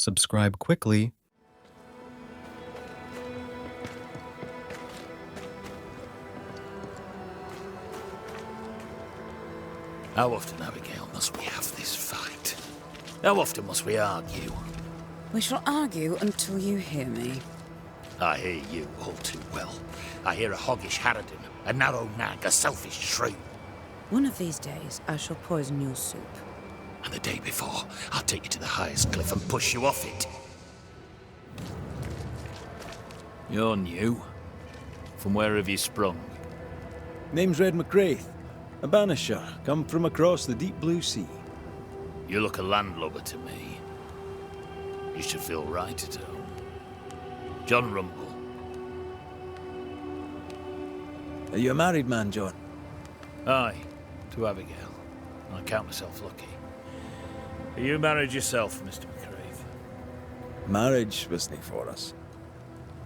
Subscribe quickly. How often, Abigail, must we have this fight? How often must we argue? We shall argue until you hear me. I hear you all too well. I hear a hoggish harridan, a narrow nag, a selfish shrew. One of these days, I shall poison your soup. And the day before, I'll take you to the highest cliff and push you off it. You're new. From where have you sprung? Name's Red McCraith, a banisher, come from across the deep blue sea. You look a landlubber to me. You should feel right at home. John Rumble. Are you a married man, John? Aye, to Abigail. I count myself lucky. Are you married yourself, Mr. McCraith? Marriage wasn't for us.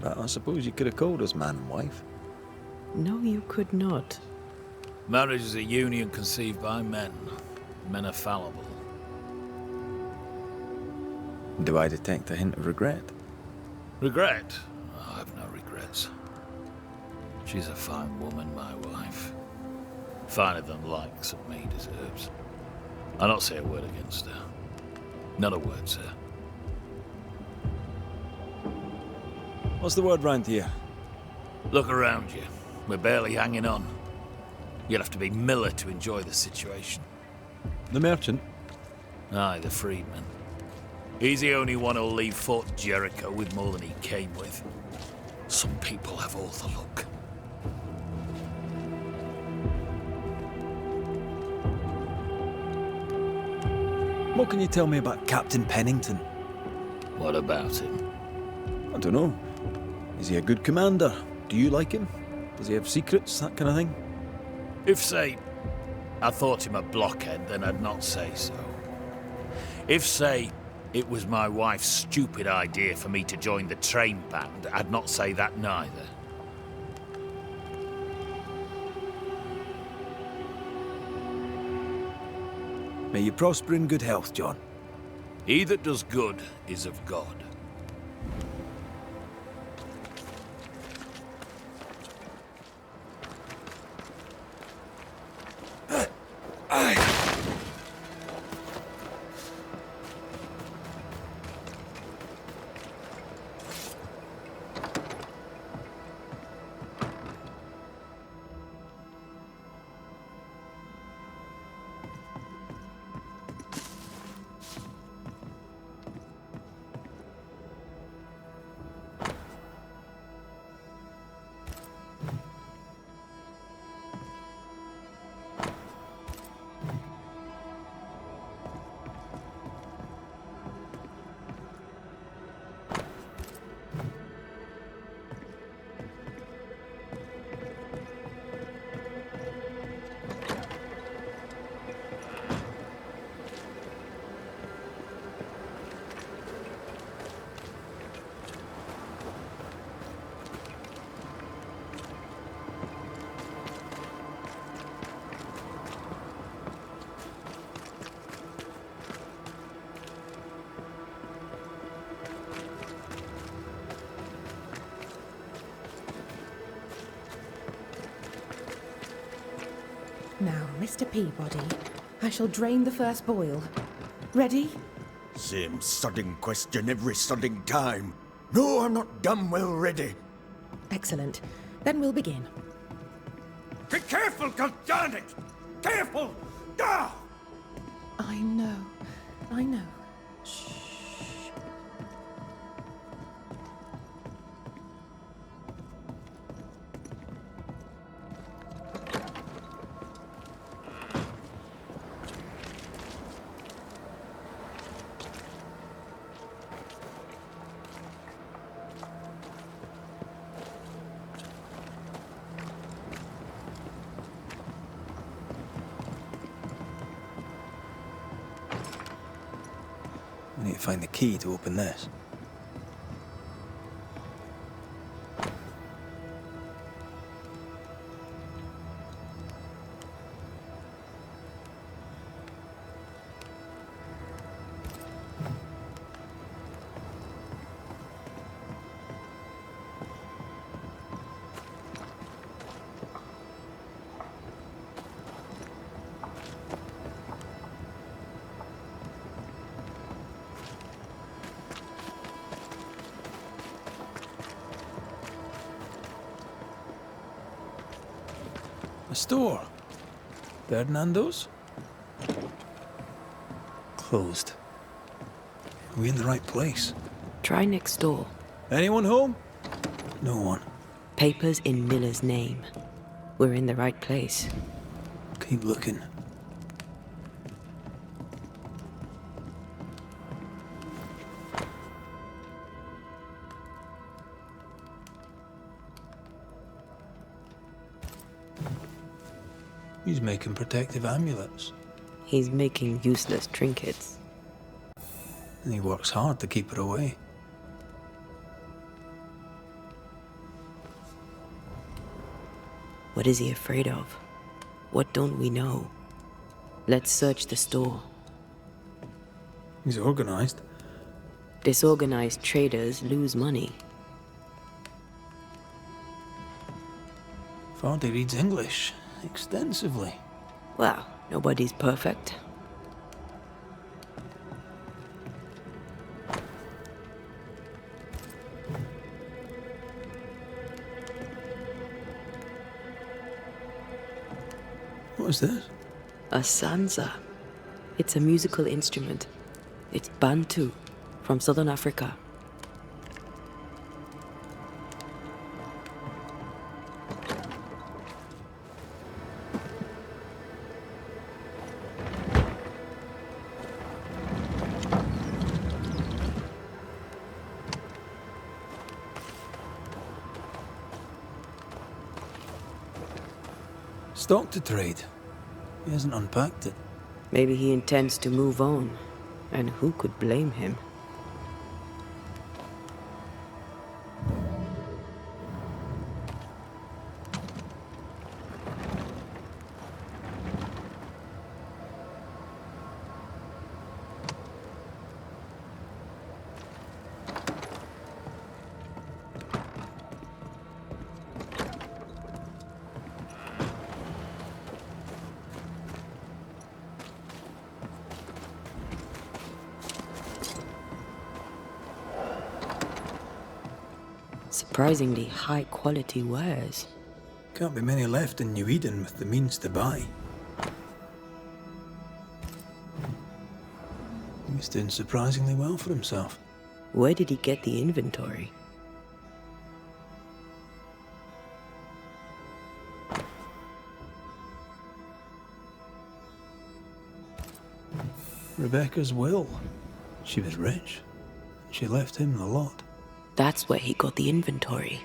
But I suppose you could have called us man and wife. No, you could not. Marriage is a union conceived by men. Men are fallible. Do I detect a hint of regret? Regret? Oh, I've no regrets. She's a fine woman, my wife. Finer than likes of me deserves. I'll not say a word against her. Not a word, sir. What's the word round here? Look around you. We're barely hanging on. You'll have to be Miller to enjoy the situation. The merchant? Aye, the freedman. He's the only one who'll leave Fort Jericho with more than he came with. Some people have all the luck. What can you tell me about Captain Pennington? What about him? I don't know. Is he a good commander? Do you like him? Does he have secrets, that kind of thing? If, say, I thought him a blockhead, then I'd not say so. If, say, it was my wife's stupid idea for me to join the train band, I'd not say that neither. May you prosper in good health, John. He that does good is of God. Now, Mr. Peabody, I shall drain the first boil. Ready? Same sodding question every sodding time. No, I'm not damn well ready. Excellent. Then we'll begin. Be careful, goddarn it! Careful! Ah! I know. I know. Shh. We need to find the key to open this. A store. Ferdinando's? Closed. Are we in the right place? Try next door. Anyone home? No one. Papers in Miller's name. We're in the right place. Keep looking. He's making protective amulets. He's making useless trinkets. And he works hard to keep it away. What is he afraid of? What don't we know? Let's search the store. He's organized. Disorganized traders lose money. Fardy reads English extensively. Well, nobody's perfect. What is this? A sansa. It's a musical instrument. It's Bantu, from southern Africa. Stock to trade. He hasn't unpacked it. Maybe he intends to move on, and who could blame him? Surprisingly high-quality wares. Can't be many left in New Eden with the means to buy. He's doing surprisingly well for himself. Where did he get the inventory? Rebecca's will. She was rich. She left him the lot. That's where he got the inventory.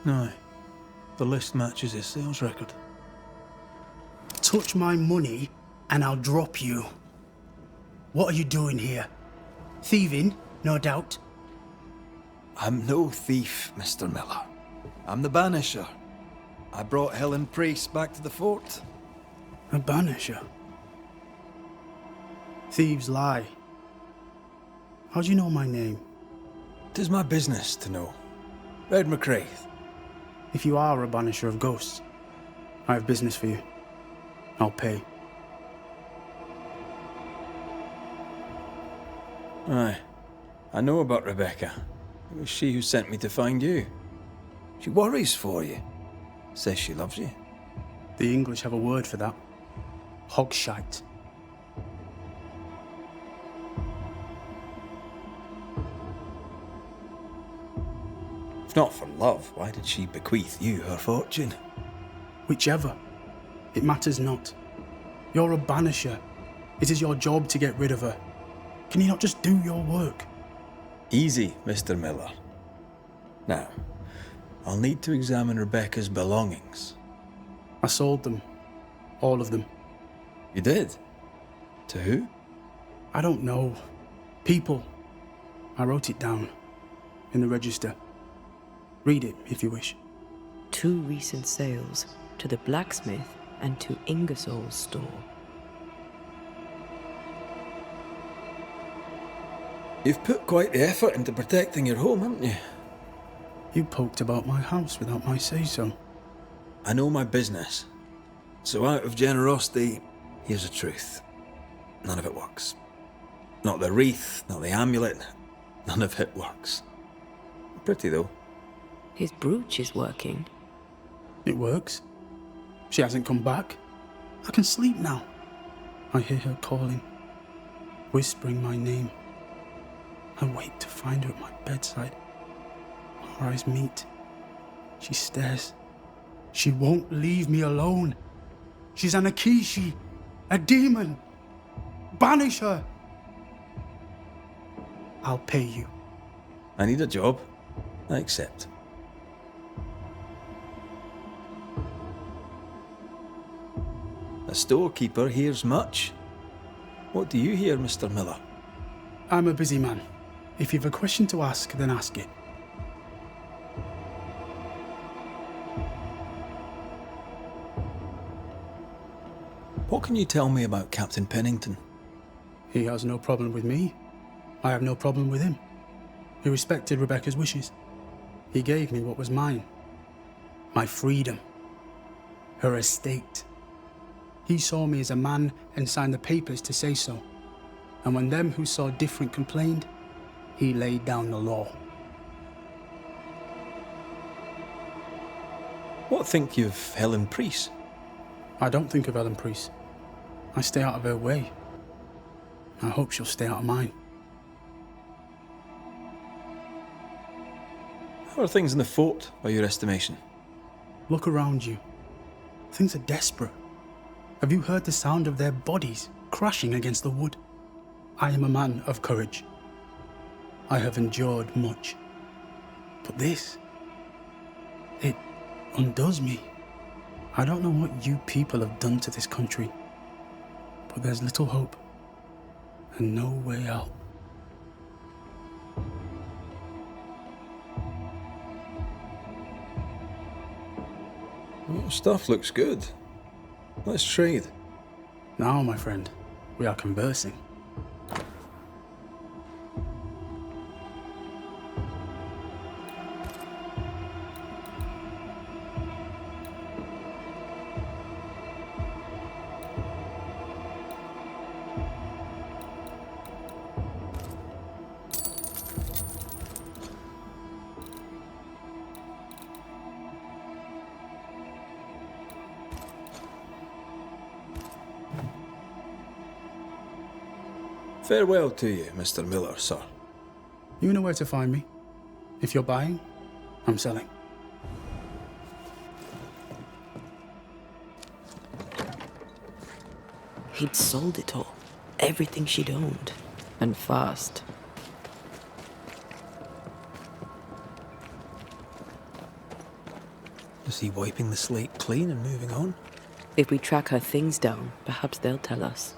No. The list matches his sales record. Touch my money and I'll drop you. What are you doing here? Thieving, no doubt. I'm no thief, Mr. Miller. I'm the Banisher. I brought Helen Priest back to the fort. A banisher. Thieves lie. How do you know my name? 'Tis my business to know. Red McCraith. If you are a banisher of ghosts, I have business for you. I'll pay. Aye. I know about Rebecca. It was she who sent me to find you. She worries for you. Says she loves you. The English have a word for that. Hogshite. If not for love, why did she bequeath you her fortune? Whichever. It matters not. You're a banisher. It is your job to get rid of her. Can you not just do your work? Easy, Mr. Miller. Now, I'll need to examine Rebecca's belongings. I sold them. All of them. You did? To who? I don't know. People. I wrote it down. In the register. Read it, if you wish. 2 recent sales, to the blacksmith and to Ingersoll's store. You've put quite the effort into protecting your home, haven't you? You poked about my house without my say-so. I know my business. So out of generosity, here's the truth. None of it works. Not the wreath, not the amulet, none of it works. Pretty though. His brooch is working. It works. She hasn't come back. I can sleep now. I hear her calling, whispering my name. I wait to find her at my bedside. Our eyes meet. She stares. She won't leave me alone. She's an Akishi, a demon. Banish her. I'll pay you. I need a job. I accept. A storekeeper hears much. What do you hear, Mr. Miller? I'm a busy man. If you've a question to ask, then ask it. What can you tell me about Captain Pennington? He has no problem with me. I have no problem with him. He respected Rebecca's wishes. He gave me what was mine. My freedom. Her estate. He saw me as a man and signed the papers to say so. And when them who saw different complained, he laid down the law. What think you of Helen Priest? I don't think of Ellen Priest. I stay out of her way. I hope she'll stay out of mine. How are things in the fort, by your estimation? Look around you. Things are desperate. Have you heard the sound of their bodies crashing against the wood? I am a man of courage. I have endured much. But this, it undoes me. I don't know what you people have done to this country, but there's little hope and no way out. Your stuff looks good. Let's trade. Now, my friend, we are conversing. Farewell to you, Mr. Miller, sir. You know where to find me. If you're buying, I'm selling. He'd sold it all. Everything she'd owned. And fast. Is he wiping the slate clean and moving on? If we track her things down, perhaps they'll tell us.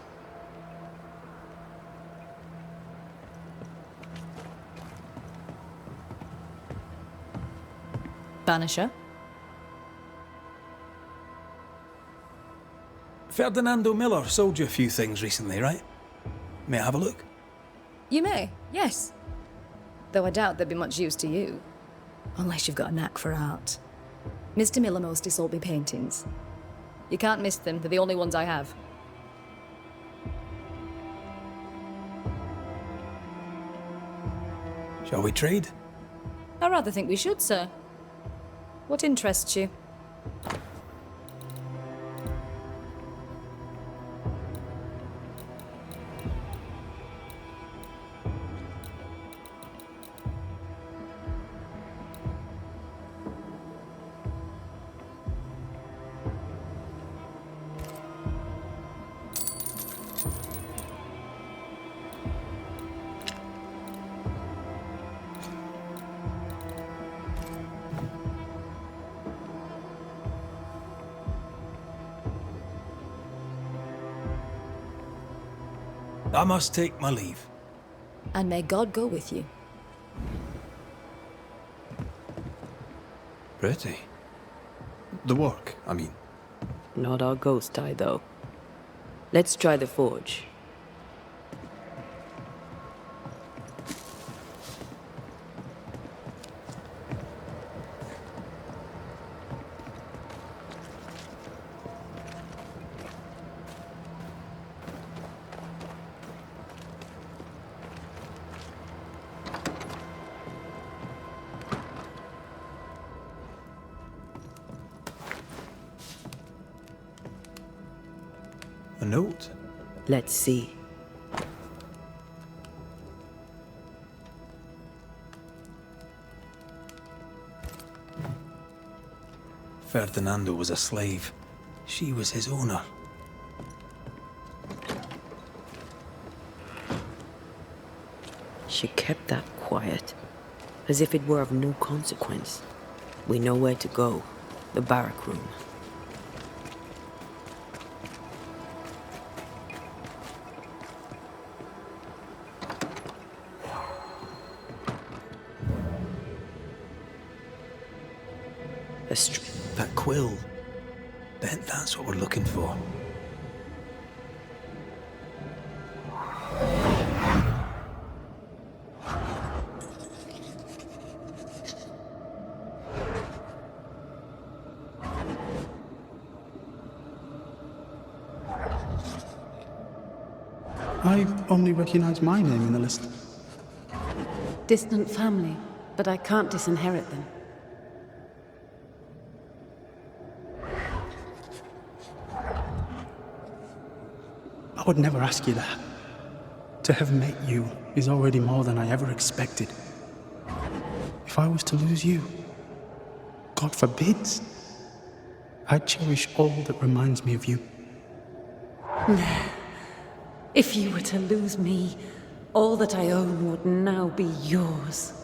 Banisher? Ferdinando Miller sold you a few things recently, right? May I have a look? You may, yes. Though I doubt they'd be much use to you. Unless you've got a knack for art. Mr. Miller mostly sold me paintings. You can't miss them, they're the only ones I have. Shall we trade? I rather think we should, sir. What interests you? I must take my leave. And may God go with you. Pretty. The work, I mean. Not our ghost eye, though. Let's try the forge. A note? Let's see. Ferdinando was a slave. She was his owner. She kept that quiet, as if it were of no consequence. We know where to go. The barrack room. That quill. Bet that's what we're looking for. I only recognize my name in the list. Distant family, but I can't disinherit them. I would never ask you that. To have met you is already more than I ever expected. If I was to lose you, God forbids, I'd cherish all that reminds me of you. If you were to lose me, all that I own would now be yours.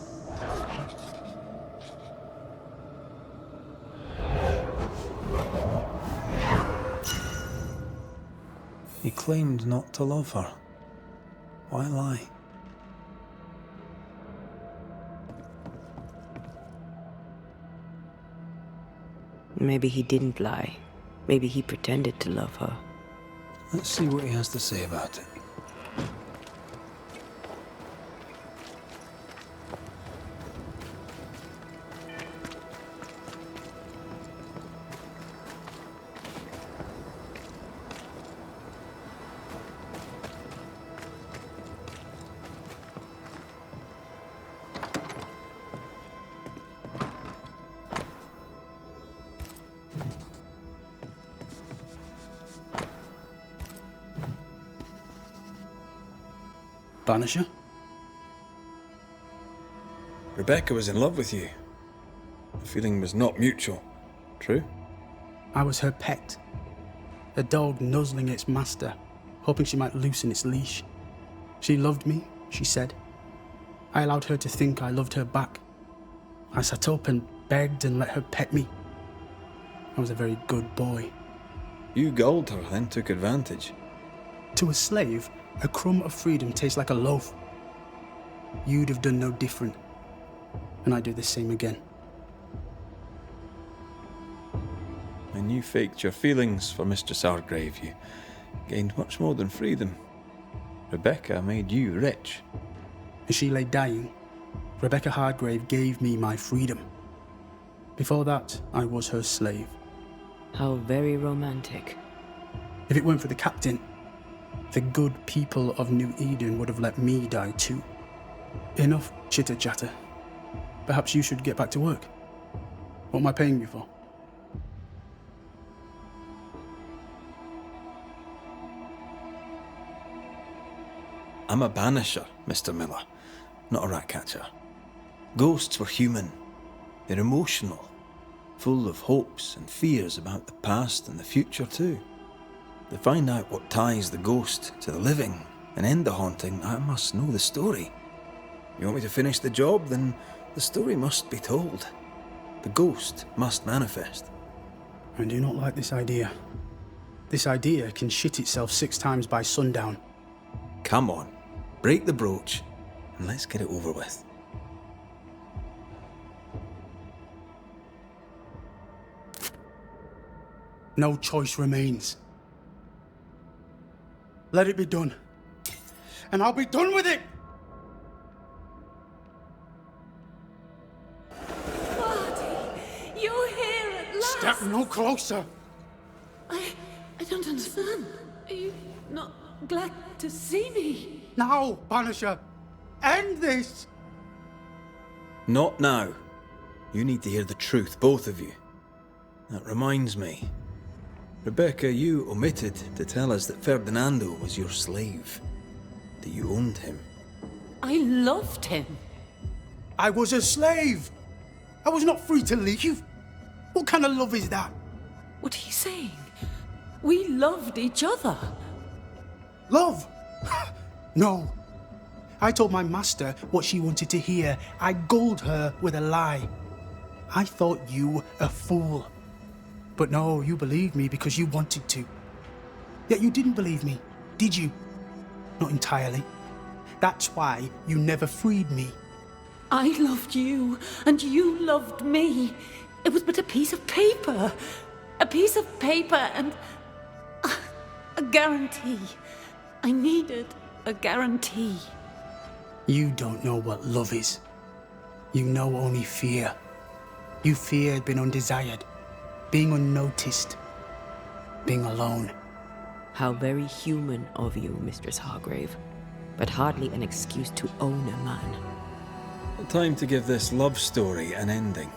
He claimed not to love her. Why lie? Maybe he didn't lie. Maybe he pretended to love her. Let's see what he has to say about it. Banisher? Rebecca was in love with you. The feeling was not mutual. True? I was her pet. A dog nuzzling its master, hoping she might loosen its leash. She loved me, she said. I allowed her to think I loved her back. I sat up and begged and let her pet me. I was a very good boy. You gulled her, then took advantage. To a slave, a crumb of freedom tastes like a loaf. You'd have done no different, and I'd do the same again. When you faked your feelings for Mistress Argrave, you gained much more than freedom. Rebecca made you rich. As she lay dying, Rebecca Hardgrave gave me my freedom. Before that, I was her slave. How very romantic. If it weren't for the captain, the good people of New Eden would have let me die too. Enough chitter-chatter. Perhaps you should get back to work. What am I paying you for? I'm a banisher, Mr. Miller, not a rat catcher. Ghosts were human. They're emotional, full of hopes and fears about the past and the future too. To find out what ties the ghost to the living and end the haunting, I must know the story. You want me to finish the job? Then the story must be told. The ghost must manifest. I do not like this idea. This idea can shit itself 6 times by sundown. Come on, break the brooch and let's get it over with. No choice remains. Let it be done. And I'll be done with it! Marty, you're here at last! Step no closer! I don't understand. Are you not glad to see me? Now, Banisher! End this! Not now. You need to hear the truth, both of you. That reminds me. Rebecca, you omitted to tell us that Ferdinando was your slave. That you owned him. I loved him. I was a slave. I was not free to leave. What kind of love is that? What are you saying? We loved each other. Love? No. I told my master what she wanted to hear. I gulled her with a lie. I thought you a fool. But no, you believed me because you wanted to. Yet you didn't believe me, did you? Not entirely. That's why you never freed me. I loved you, and you loved me. It was but a piece of paper. A piece of paper and a guarantee. I needed a guarantee. You don't know what love is. You know only fear. You feared being undesired, being unnoticed, being alone. How very human of you, Mistress Hargrave, but hardly an excuse to own a man. Time to give this love story an ending.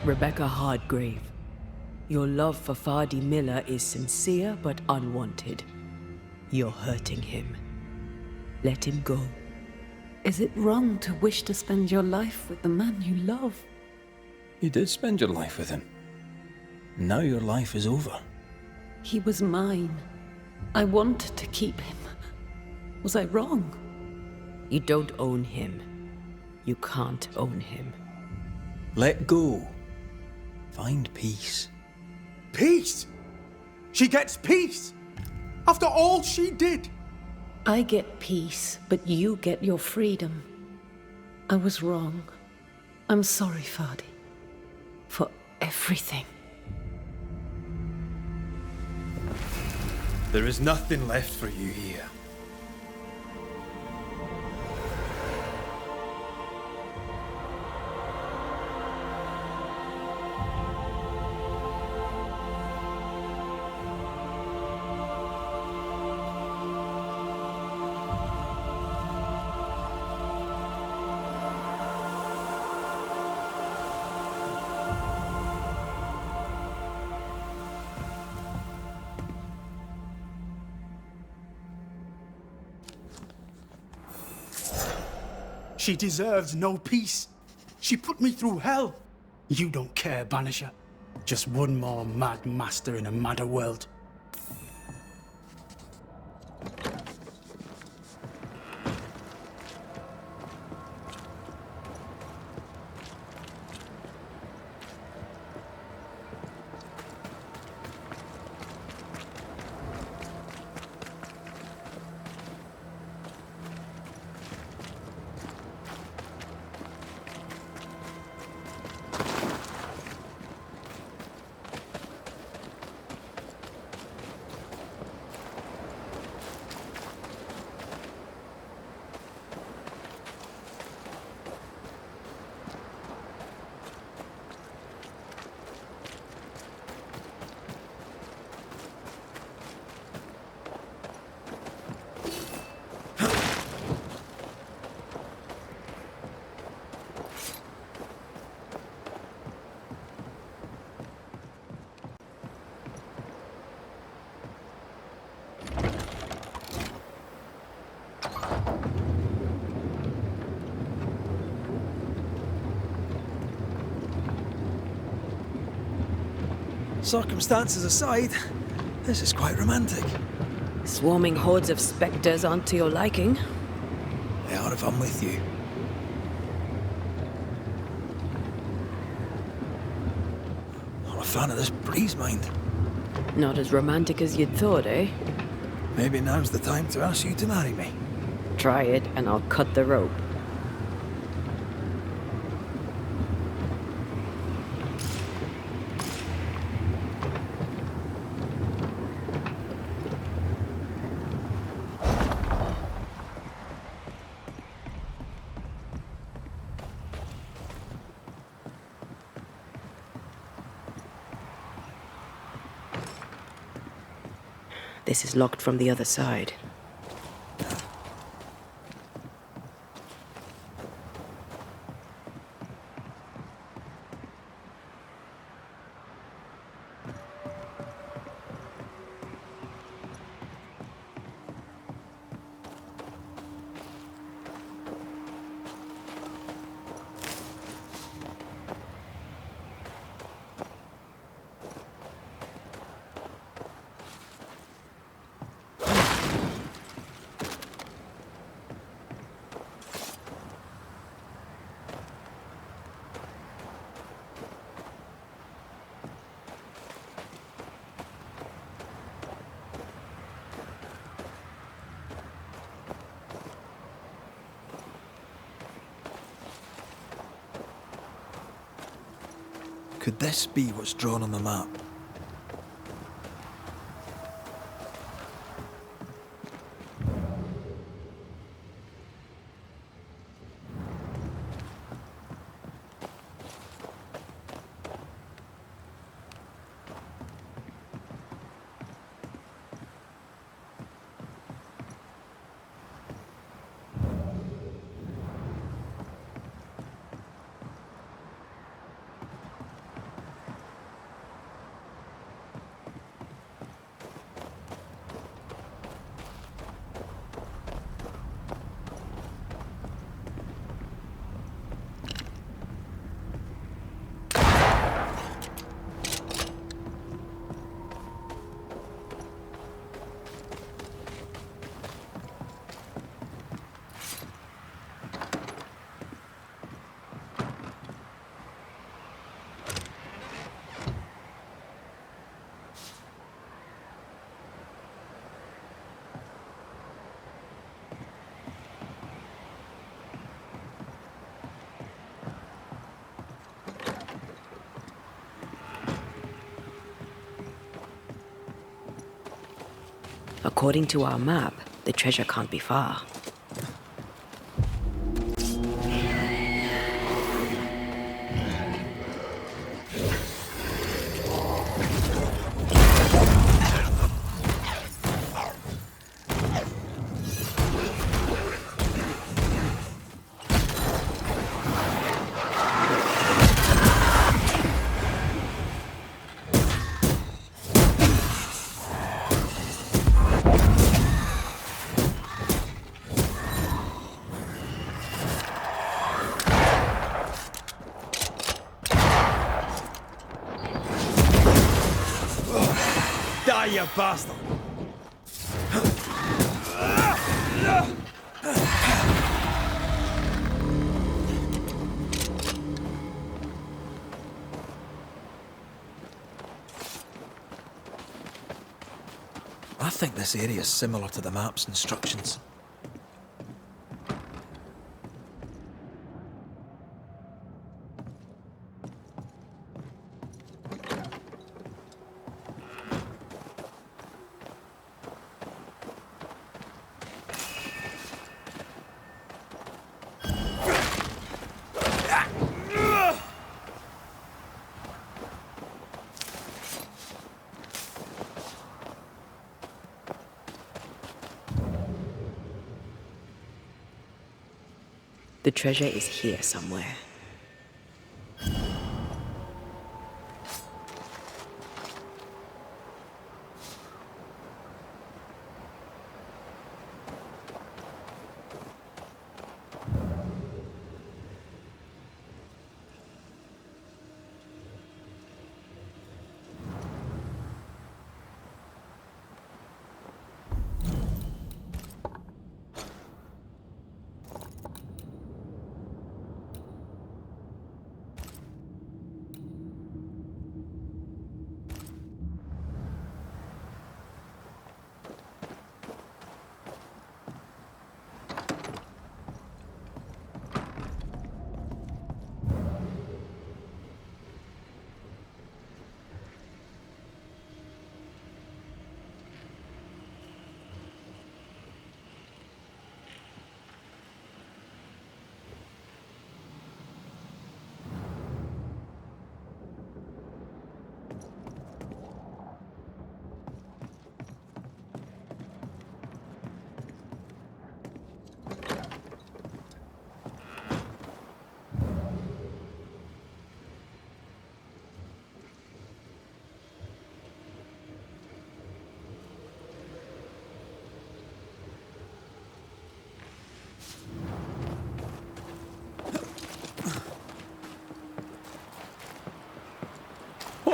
Rebecca Hardgrave, your love for Fardy Miller is sincere but unwanted. You're hurting him. Let him go. Is it wrong to wish to spend your life with the man you love? You did spend your life with him. Now your life is over. He was mine. I wanted to keep him. Was I wrong? You don't own him. You can't own him. Let go. Find peace. Peace? She gets peace? After all she did? I get peace, but you get your freedom. I was wrong. I'm sorry, Fardy. For everything. There is nothing left for you here. She deserves no peace. She put me through hell. You don't care, Banisher. Just one more mad master in a madder world. Circumstances aside, this is quite romantic. Swarming hordes of spectres aren't to your liking. They are if I'm with you. Not a fan of this breeze, mind. Not as romantic as you'd thought, eh? Maybe now's the time to ask you to marry me. Try it, and I'll cut the rope. This is locked from the other side. Could this be what's drawn on the map? According to our map, the treasure can't be far. Die, you bastard! I think this area is similar to the map's instructions. The treasure is here somewhere.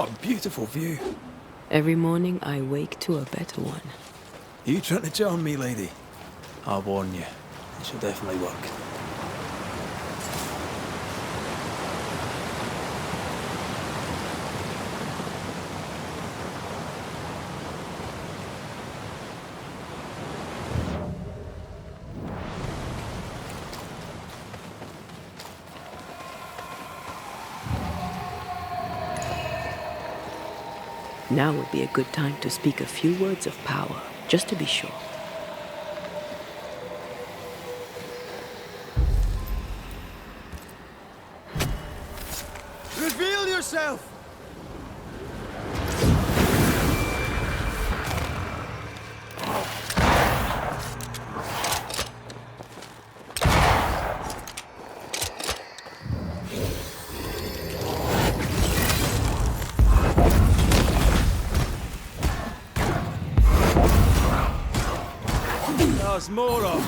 What a beautiful view. Every morning I wake to a better one. You trying to charm me, lady? I'll warn you. It shall definitely work. Now would be a good time to speak a few words of power, just to be sure. Reveal yourself! There's more of.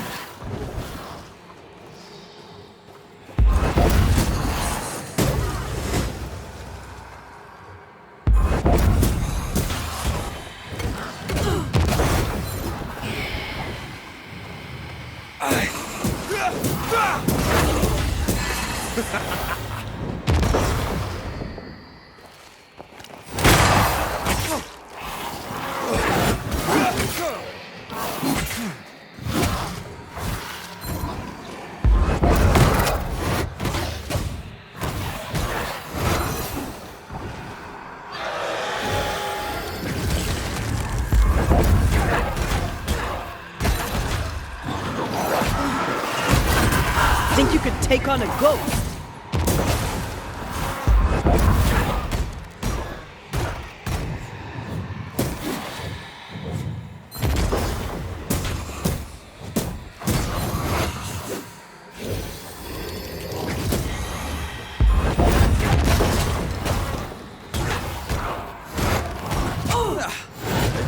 Think you could take on a ghost?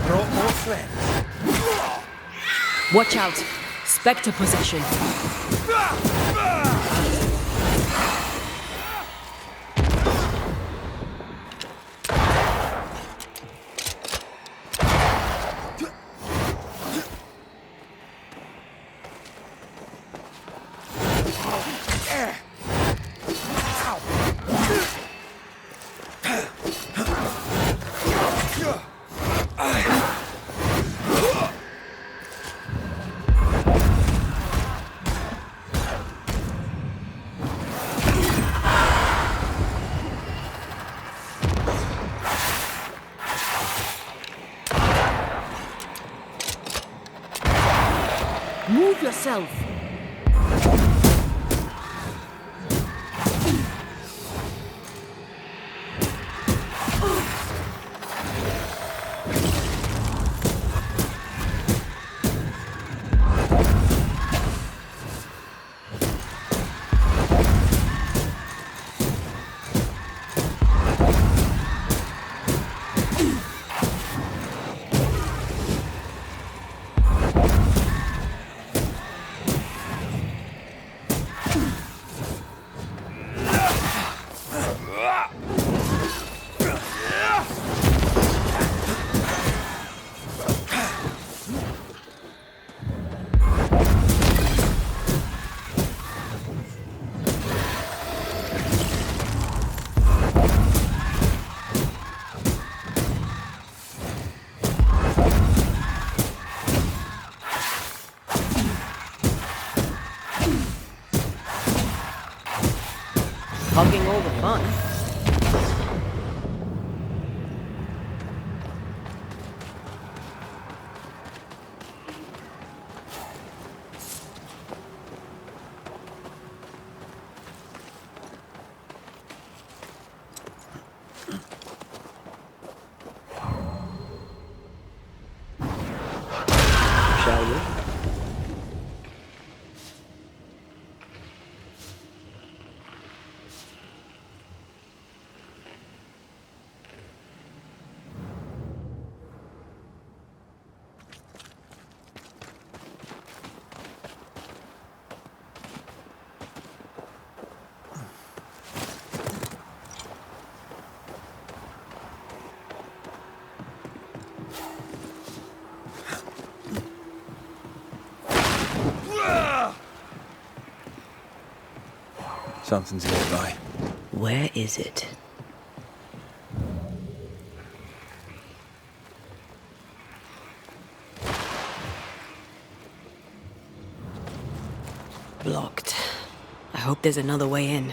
Brought more friends. Watch out! Spectre possession. Move yourself! Something's nearby. Where is it? Blocked. I hope there's another way in.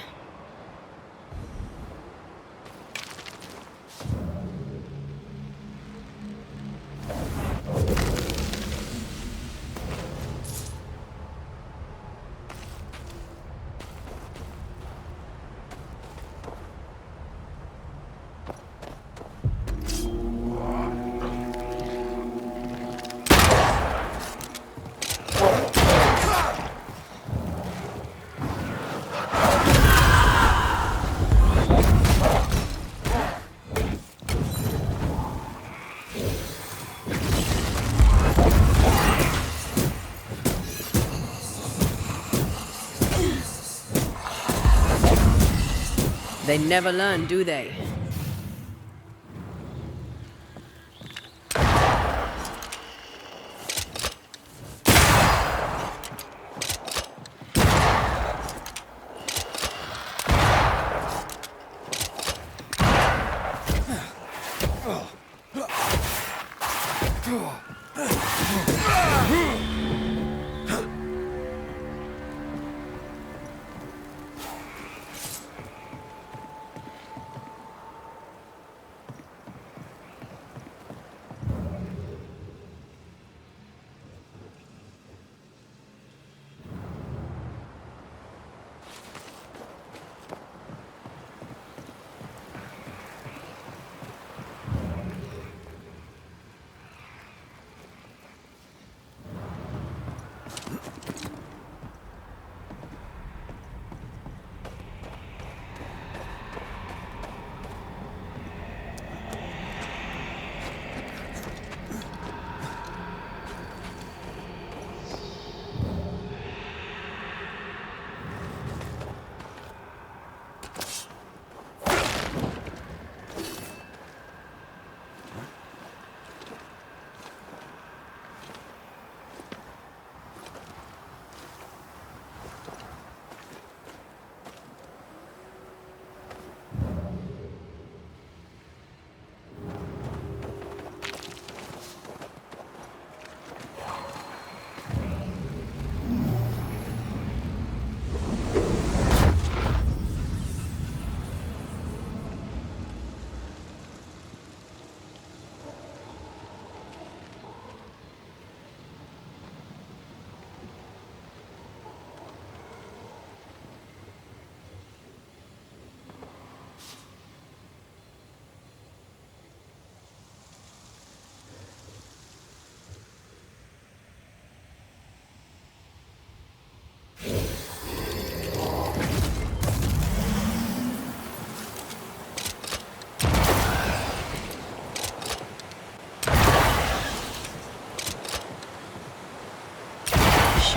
They never learn, do they?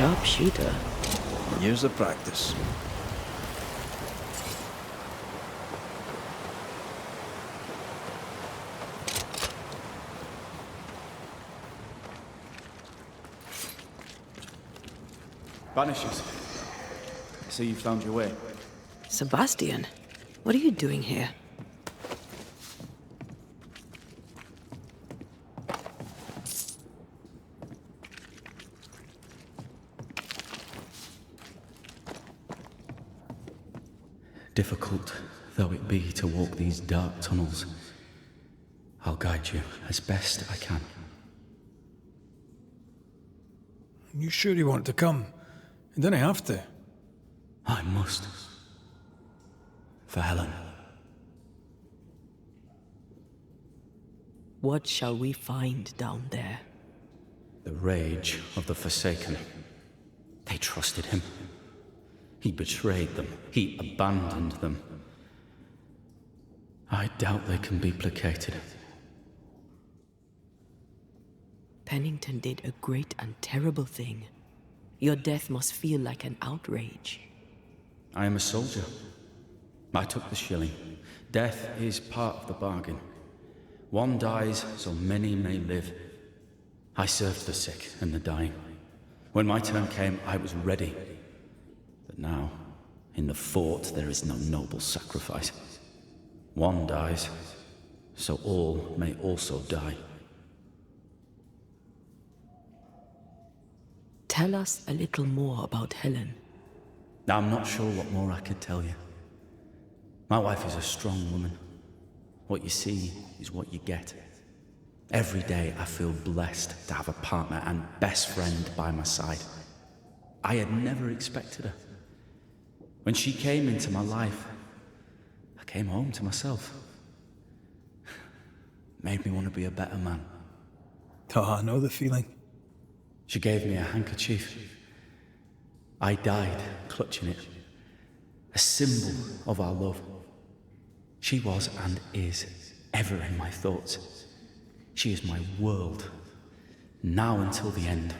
Sharpshooter. Years of practice. Banishers. I see you found your way. Sebastian, what are you doing here? Difficult though it be to walk these dark tunnels, I'll guide you as best I can. You sure you want to come? You don't have to. I must. For Helen. What shall we find down there? The rage of the Forsaken. They trusted him. He betrayed them. He abandoned them. I doubt they can be placated. Pennington did a great and terrible thing. Your death must feel like an outrage. I am a soldier. I took the shilling. Death is part of the bargain. One dies so many may live. I served the sick and the dying. When my turn came, I was ready. But now, In the fort, there is no noble sacrifice. One dies, so all may also die. Tell us a little more about Helen. I'm not sure what more I could tell you. My wife is a strong woman. What you see is what you get. Every day I feel blessed to have a partner and best friend by my side. I had never expected her. When she came into my life, I came home to myself. Made me want to be a better man. Oh, I know the feeling. She gave me a handkerchief. I died clutching it. A symbol of our love. She was and is ever in my thoughts. She is my world, now until the end.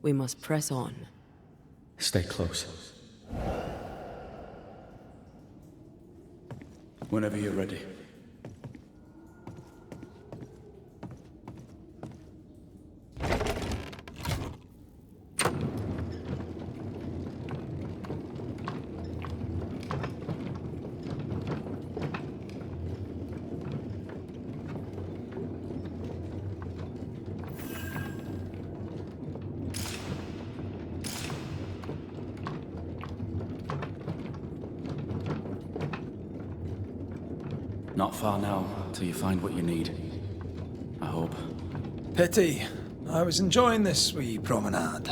We must press on. Stay close. Whenever you're ready. Not far now, till you find what you need. I hope. Pity. I was enjoying this wee promenade.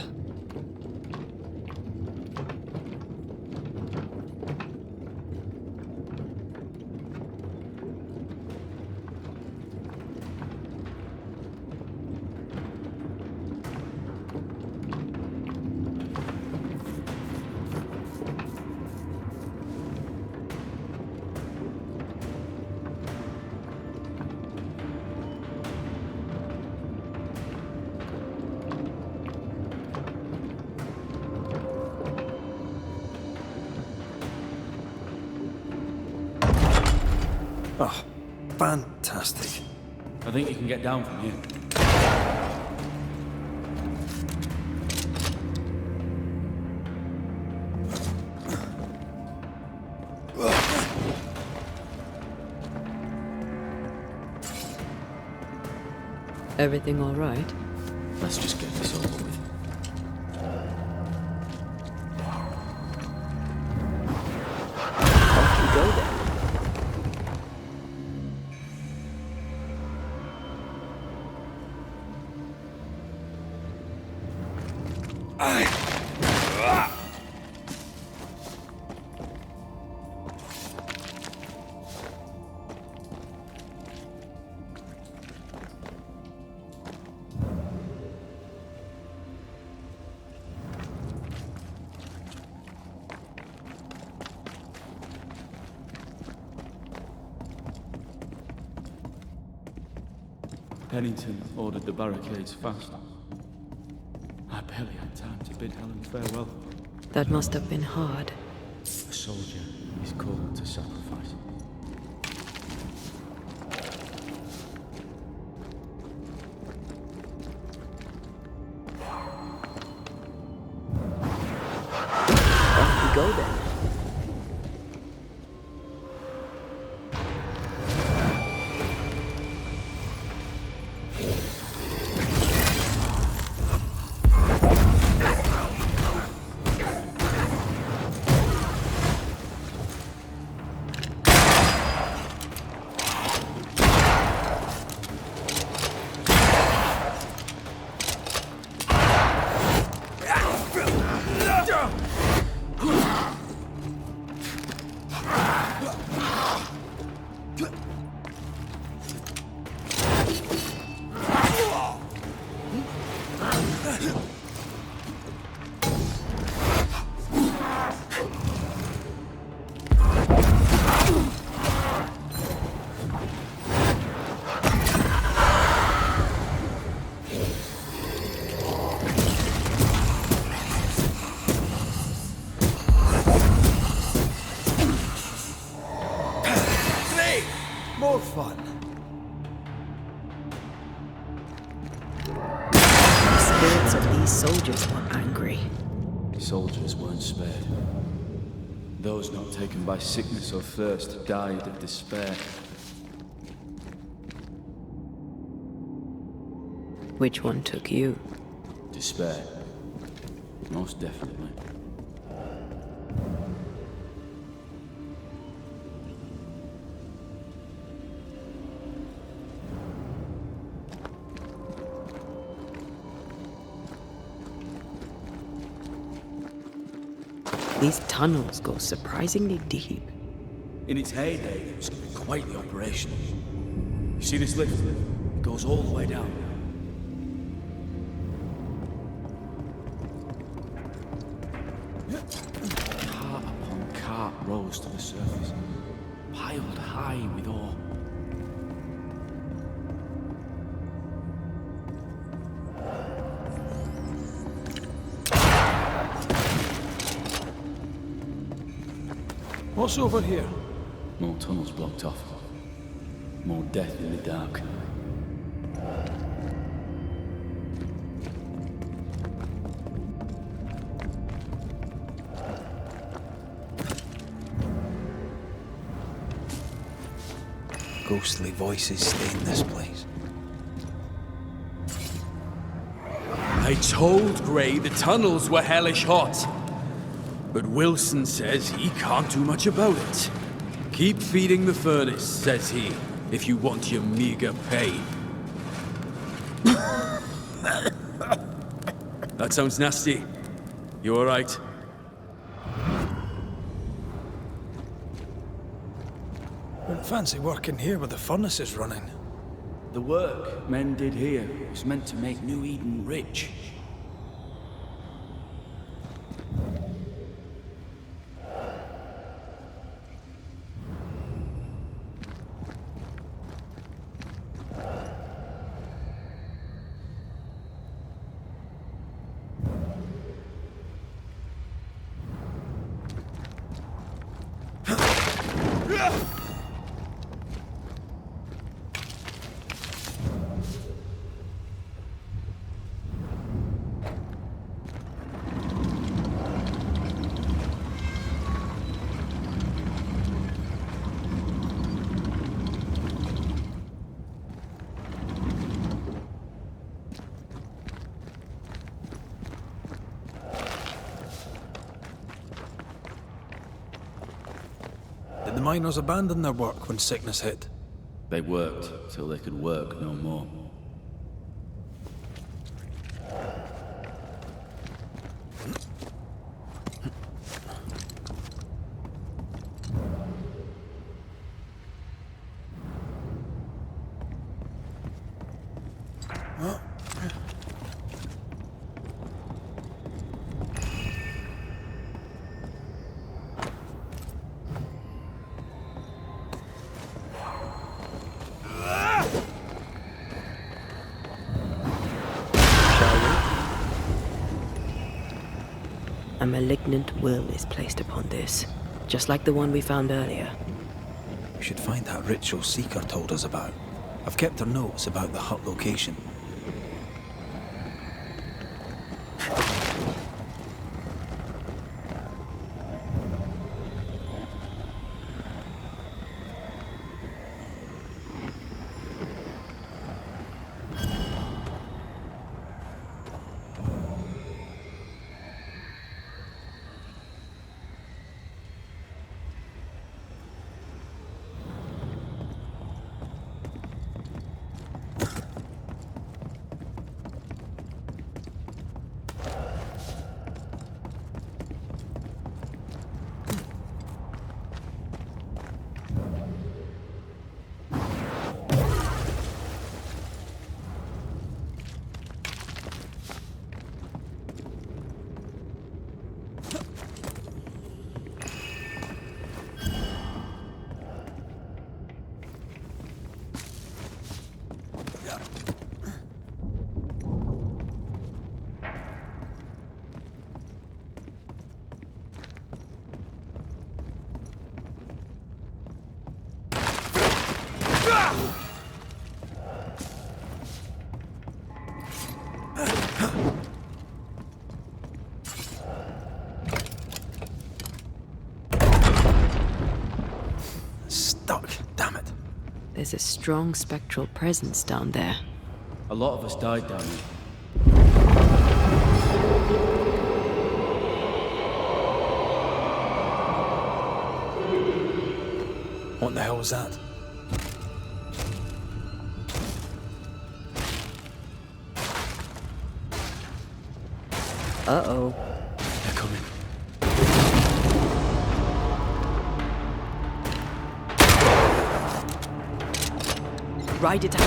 Oh, fantastic. I think you can get down from here. Everything all right? Let's just get this over with. Off you go then. Pennington ordered the barricades fast. I barely had time to bid Helen farewell. That must have been hard. A soldier is called to sacrifice. Off we go then. soldiers weren't spared. Those not taken by sickness or thirst died of despair. Which one took you? Despair. Most definitely. These tunnels go surprisingly deep. In its heyday, it was quite the operation. You see this lift? It goes all the way down. Cart upon cart rose to the surface, piled high with ore. What's over here? More tunnels blocked off. More death in the dark. Ghostly voices stay in this place. I told Gray the tunnels were hellish hot. But Wilson says he can't do much about it. Keep feeding the furnace, says he, if you want your meager pay. That sounds nasty. You all right? Wouldn't fancy working here with the furnaces running. The work men did here was meant to make New Eden rich. Did the miners abandon their work when sickness hit? They worked till they could work no more. A malignant will is placed upon this, just like the one we found earlier. We should find that ritual Seeker told us about. I've kept her notes about the hut location. There's a strong spectral presence down there. A lot of us died down there. What the hell was that? Uh-oh. They're coming. Ride it out.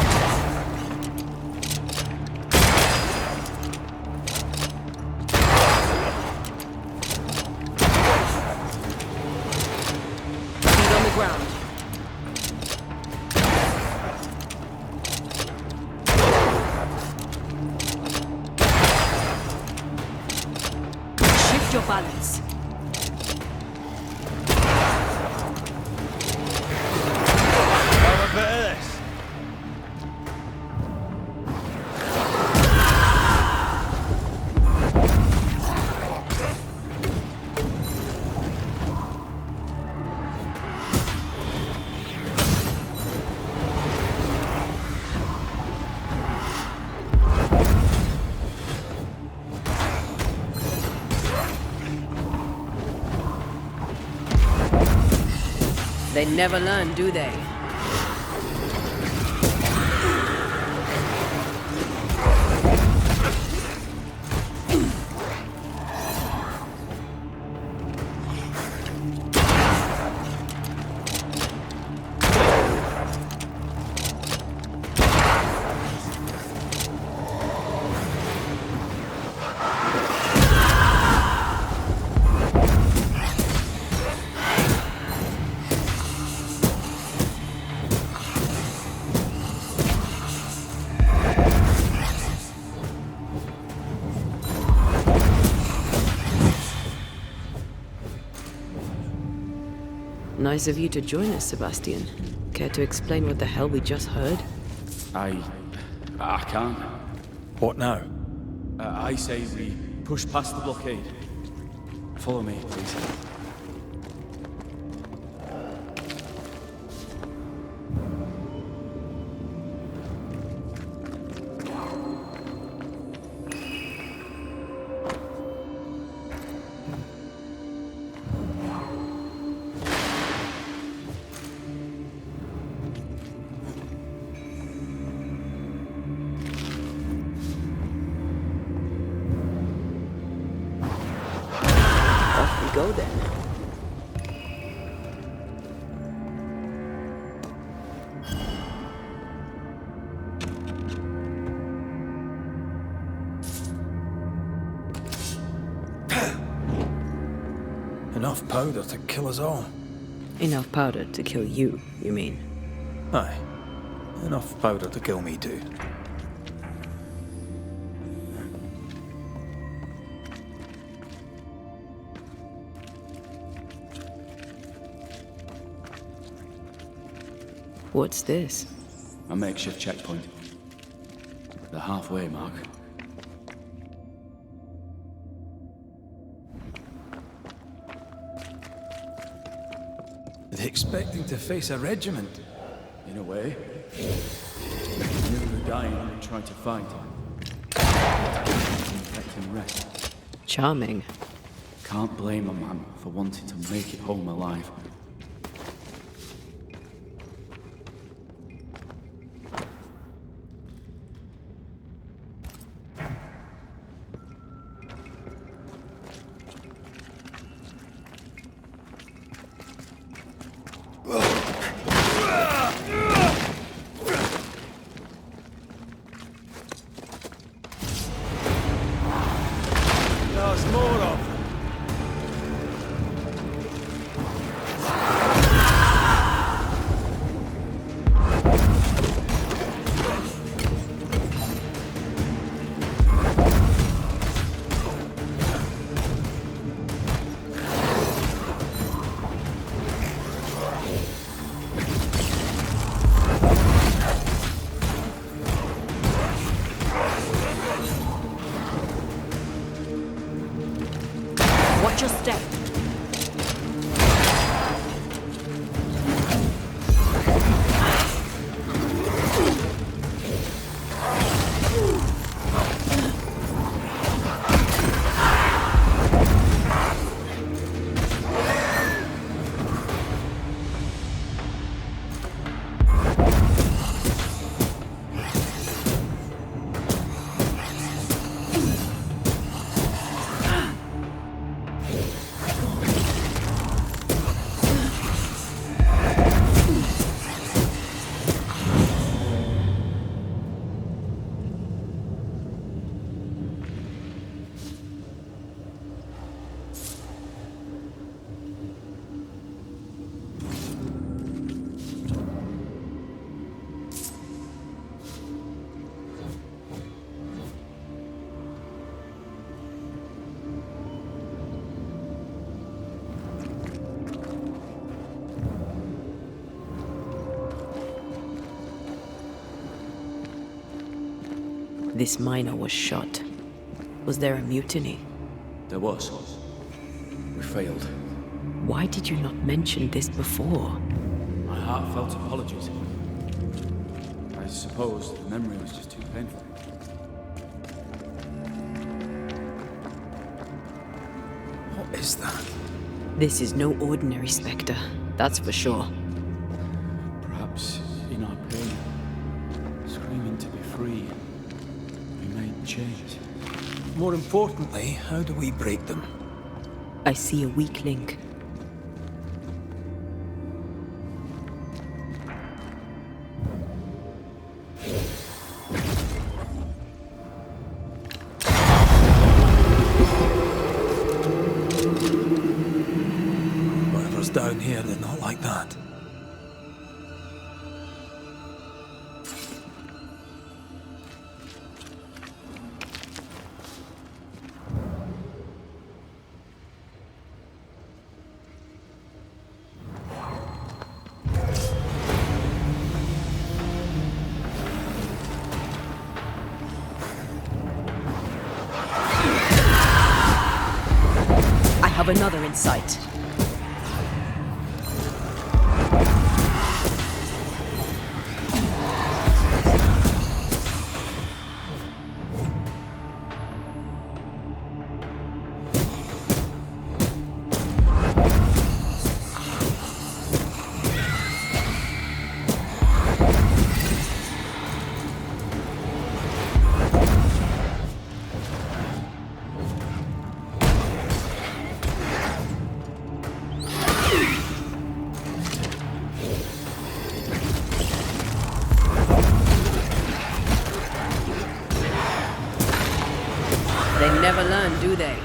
Feet on the ground. Shift your balance. Have a bit of this. They never learn, do they? Nice of you to join us, Sebastian. Care to explain what the hell we just heard? I can't. What now? I say we push past the blockade. Follow me, please. Go then. Enough powder to kill us all. Enough powder to kill you, you mean? Aye. Enough powder to kill me too. What's this? A makeshift checkpoint. The halfway mark. Are they expecting to face a regiment? In a way. Knew we were dying and tried to fight. Infecting rest. Charming. Can't blame a man for wanting to make it home alive. There's more of them. Watch your step. This miner was shot. Was there a mutiny? There was. We failed. Why did you not mention this before? My heartfelt apologies. I suppose the memory was just too painful. What is that? This is no ordinary spectre, that's for sure. Perhaps in our pain, screaming to be free, we made chains. More importantly, how do we break them? I see a weak link. Whatever's down here, they're not like that. I have another in sight. They never learn, do they?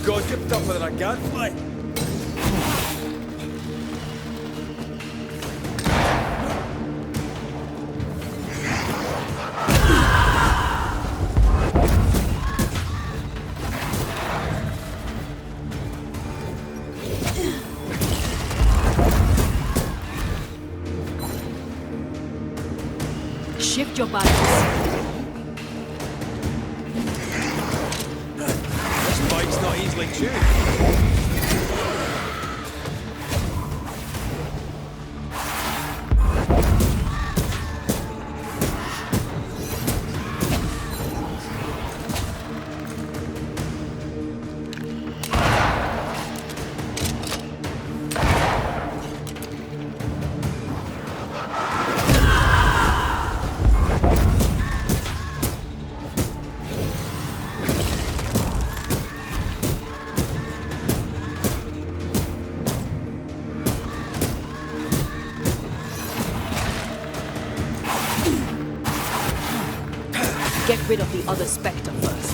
God, you're tougher than a gadfly. Shift your balance. This bike's not easily tuned. Get rid of the other spectre first.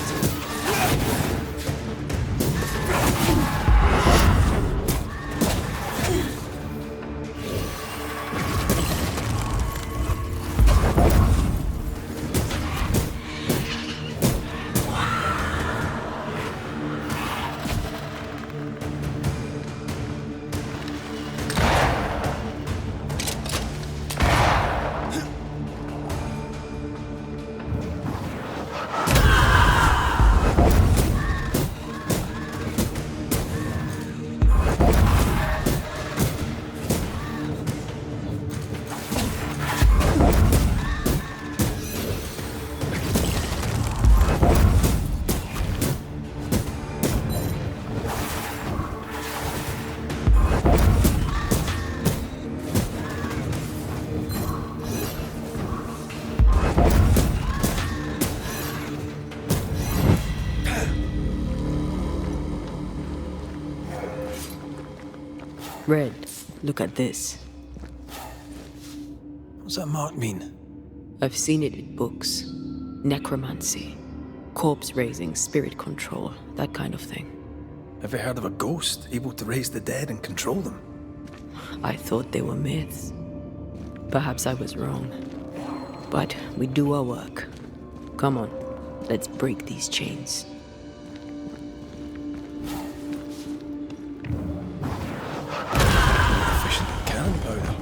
Red, look at this. What's that mark mean? I've seen it in books. Necromancy. Corpse raising, spirit control, that kind of thing. Ever heard of a ghost able to raise the dead and control them? I thought they were myths. Perhaps I was wrong. But we do our work. Come on, let's break these chains. Efficient cannon powder.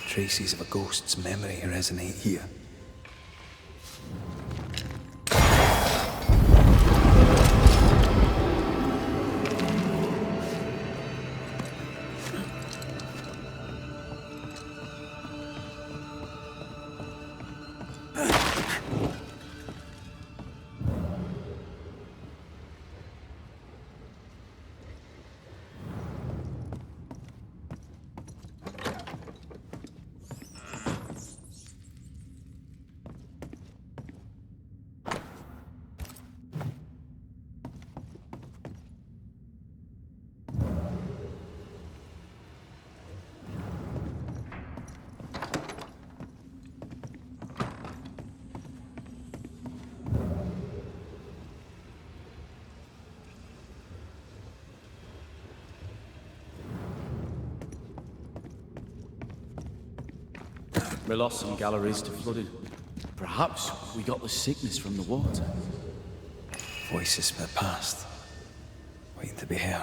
Traces of a ghost's memory resonate here. We lost some galleries to flooding. Perhaps we got the sickness from the water. Voices from the past, waiting to be heard.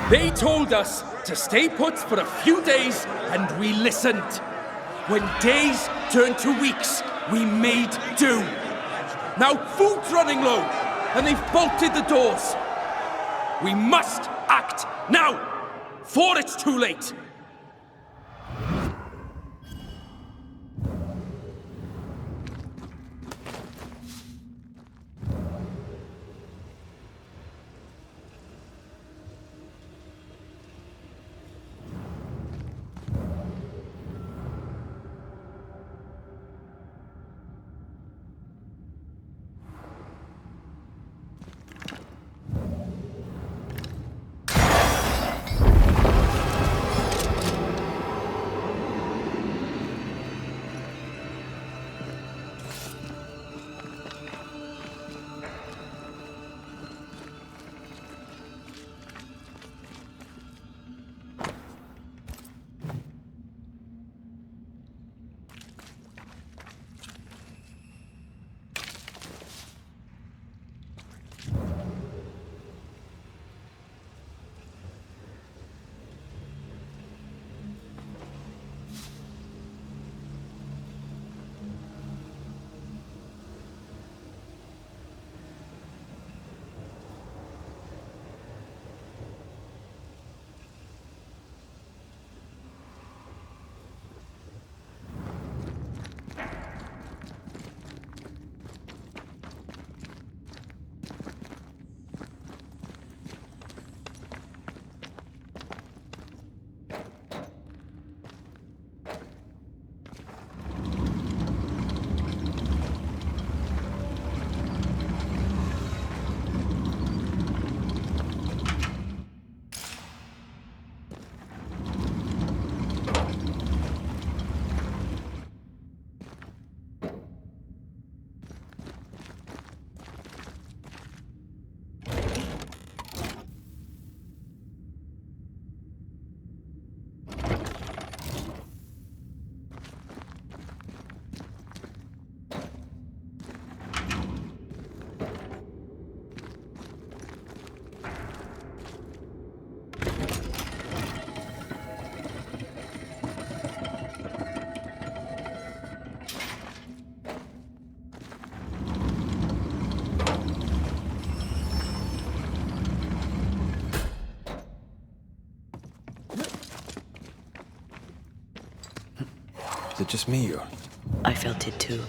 They told us to stay put for a few days, and we listened. When days turned to weeks, we made do. Now food's running low, and they've bolted the doors. We must act now, before it's too late. Is it just me, or? I felt it too.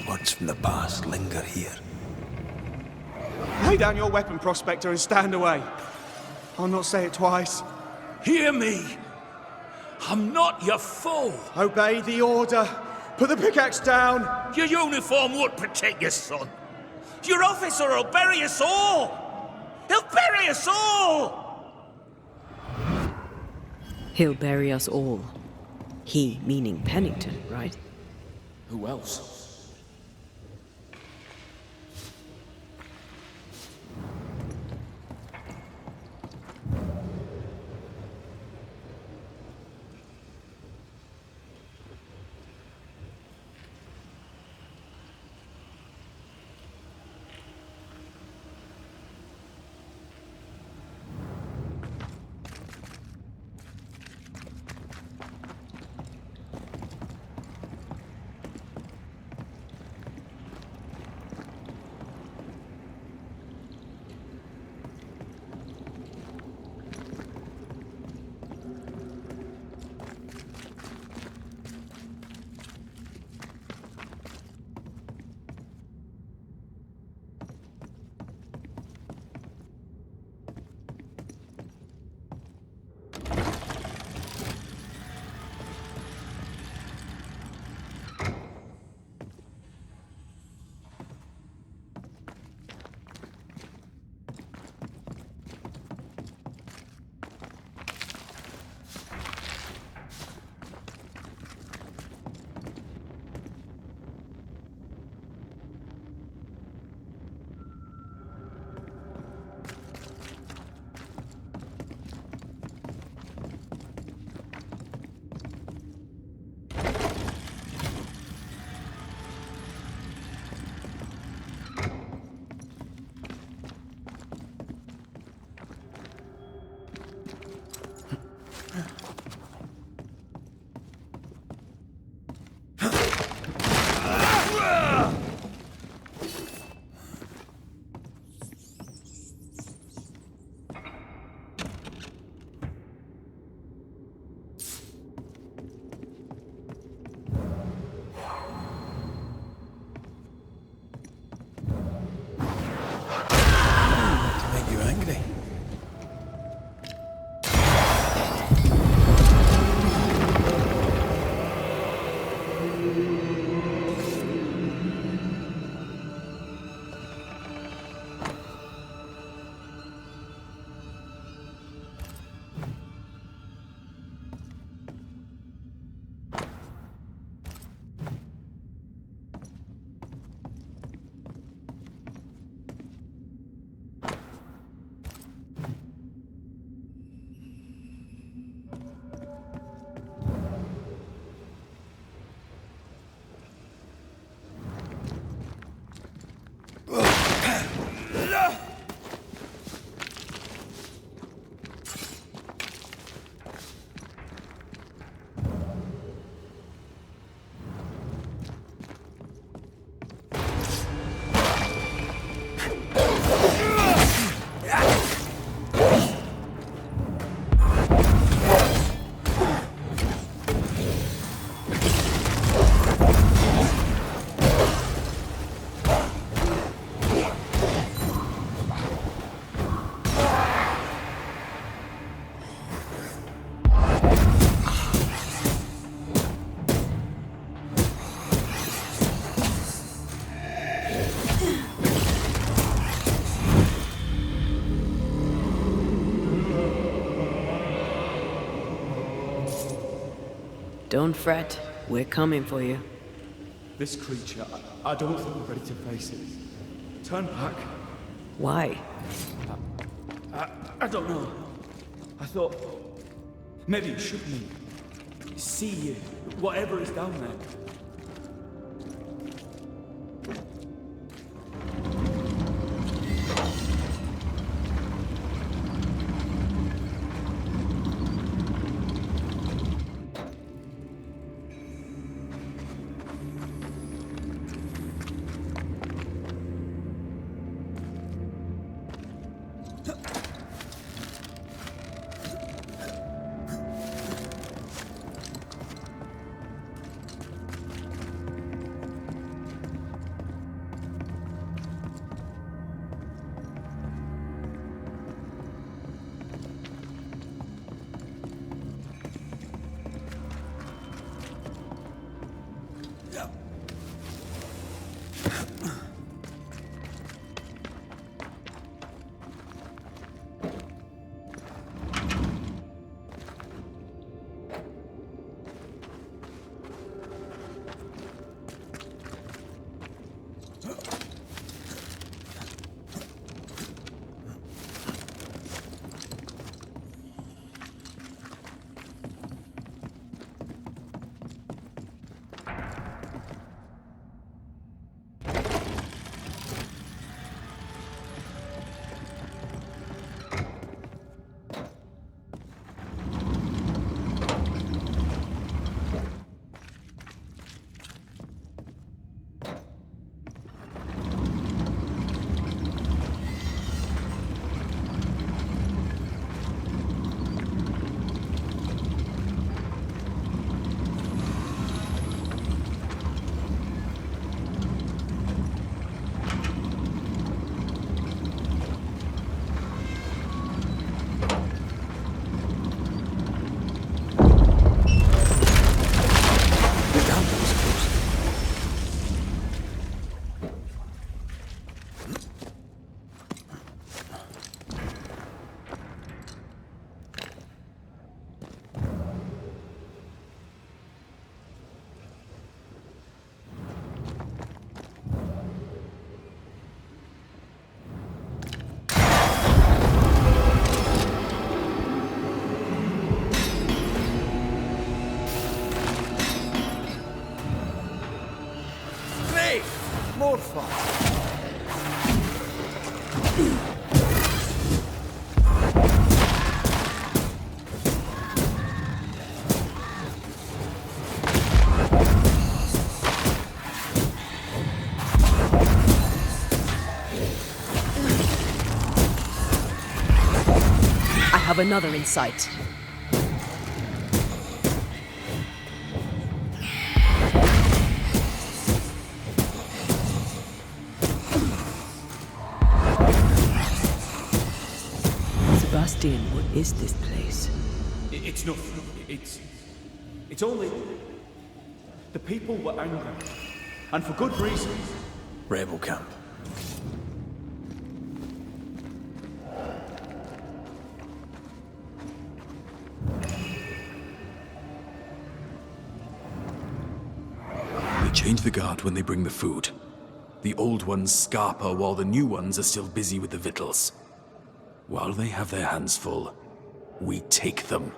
Words from the past linger here. Lay down your weapon, Prospector, and stand away. I'll not say it twice. Hear me! I'm not your foe! Obey the order. Put the pickaxe down. Your uniform won't protect your son. Your officer will bury us all! He'll bury us all! He'll bury us all. He meaning Pennington, right? Who else? Don't fret. We're coming for you. This creature, I don't think we're ready to face it. Turn back. Why? I don't know. I thought maybe it should me. See whatever is down there. More fun. I have another in sight. Sebastian, what is this place? It's nothing. It's only... The people were angry. And for good reason. Rebel camp. They change the guard when they bring the food. The old ones scarper while the new ones are still busy with the victuals. While they have their hands full, we take them.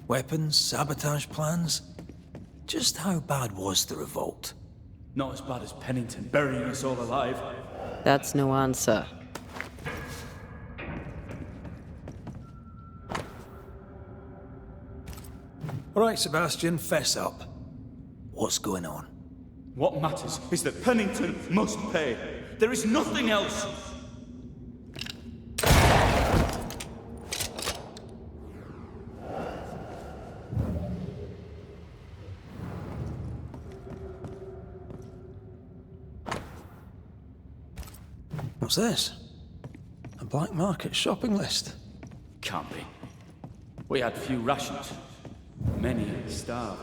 Weapons, sabotage plans. Just how bad was the revolt? Not as bad as Pennington burying us all alive. That's no answer. All right, Sebastian, fess up. What's going on? What matters is that Pennington must pay. There is nothing else. What's this? A black market shopping list? Can't be. We had few rations. Many starved.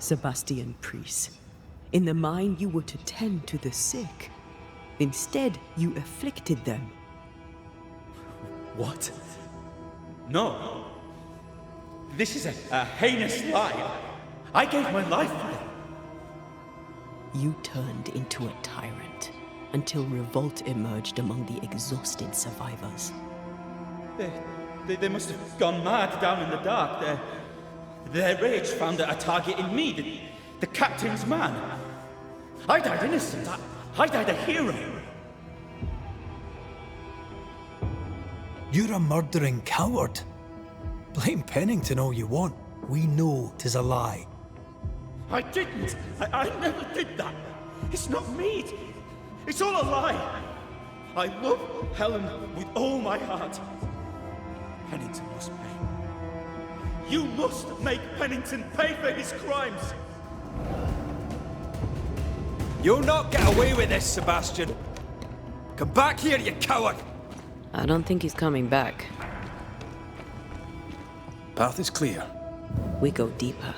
Sebastian Priest, in the mine you were to tend to the sick. Instead, you afflicted them. What? No. This is a heinous lie. I gave my life for it. You turned into a tyrant until revolt emerged among the exhausted survivors. They must have gone mad down in the dark. Their rage found a target in me, the captain's man. I died innocent. I died a hero. You're a murdering coward. Blame Pennington all you want. We know 'tis a lie. I didn't. I never did that. It's not me. It's all a lie. I love Helen with all my heart. Pennington must pay. You must make Pennington pay for his crimes. You'll not get away with this, Sebastian. Come back here, you coward! I don't think he's coming back. Path is clear. We go deeper.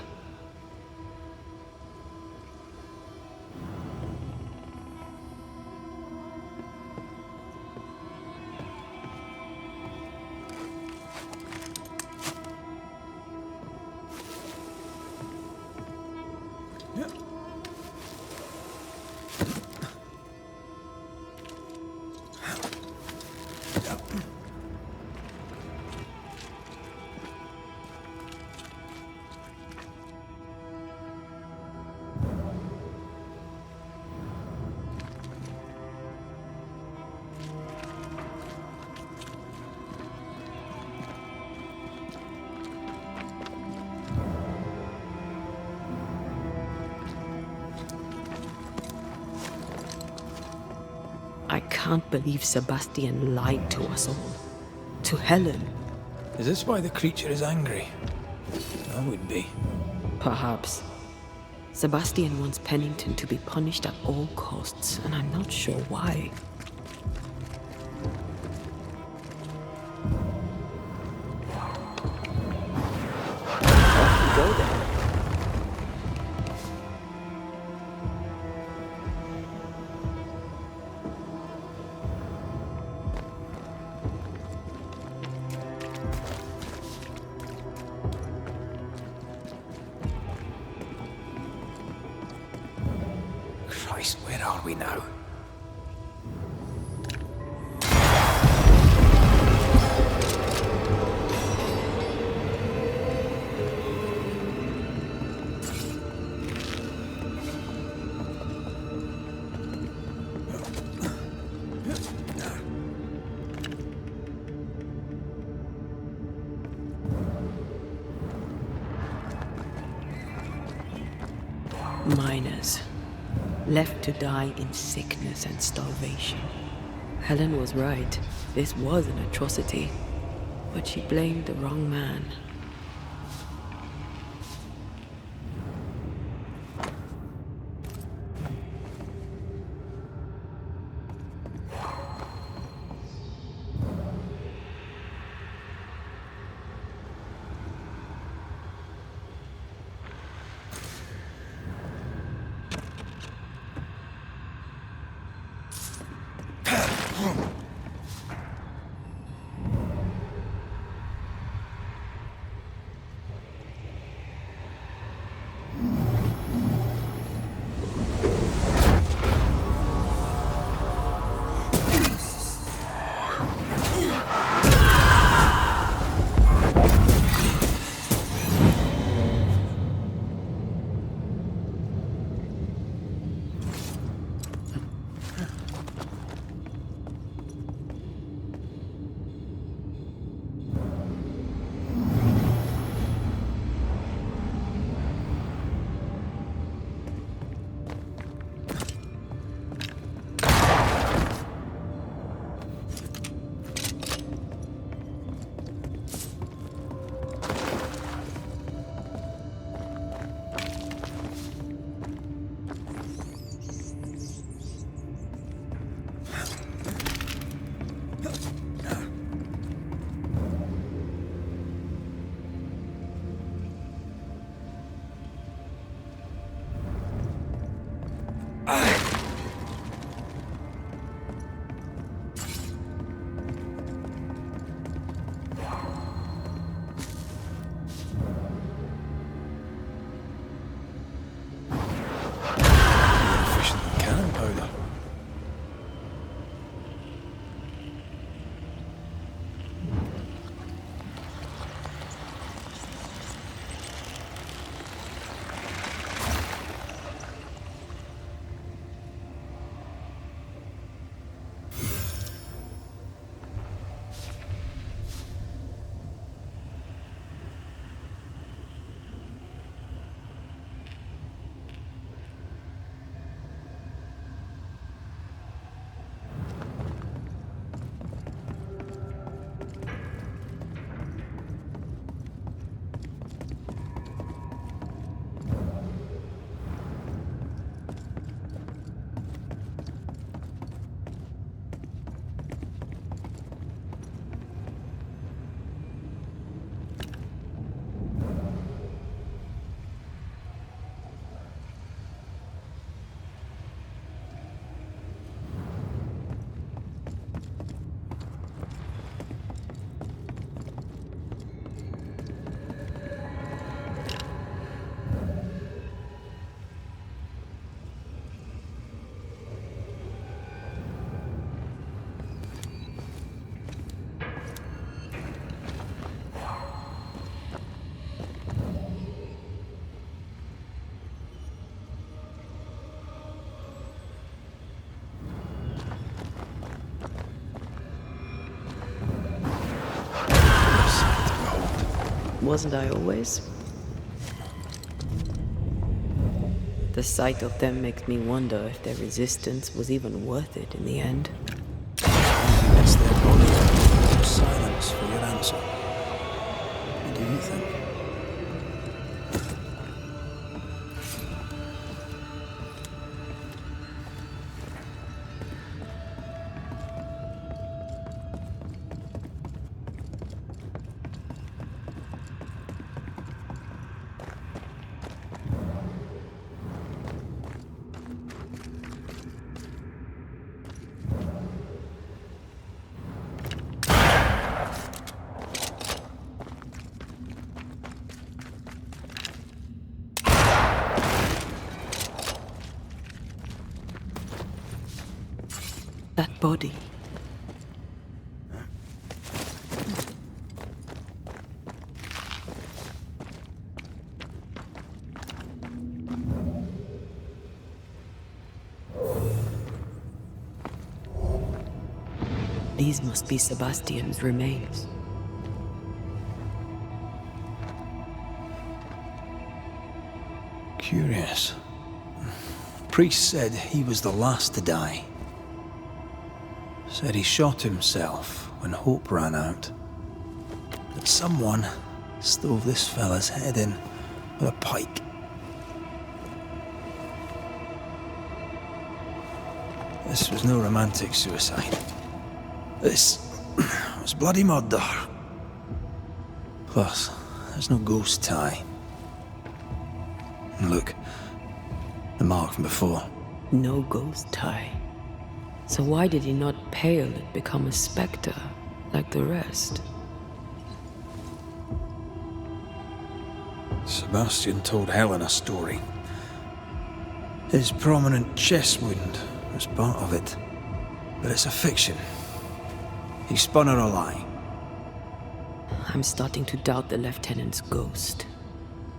I can't believe Sebastian lied to us all. To Helen. Is this why the creature is angry? I would be. Perhaps. Sebastian wants Pennington to be punished at all costs, and I'm not sure why. Go there. Christ, where are we now? Miners, left to die in sickness and starvation. Helen was right. This was an atrocity. But she blamed the wrong man. Wasn't I always? The sight of them makes me wonder if their resistance was even worth it in the end. It's their body. Silence for your answer. What do you think? That body. These must be Sebastian's remains. Curious. priest said he was the last to die. Said he shot himself when hope ran out. That someone stove this fella's head in with a pike. This was no romantic suicide. This was bloody murder. Plus, there's no ghost tie. And look, the mark from before. No ghost tie. So why did he not pale and become a spectre like the rest? Sebastian told Helen a story. His prominent chest wound was part of it. But it's a fiction. He spun her a lie. I'm starting to doubt the lieutenant's ghost.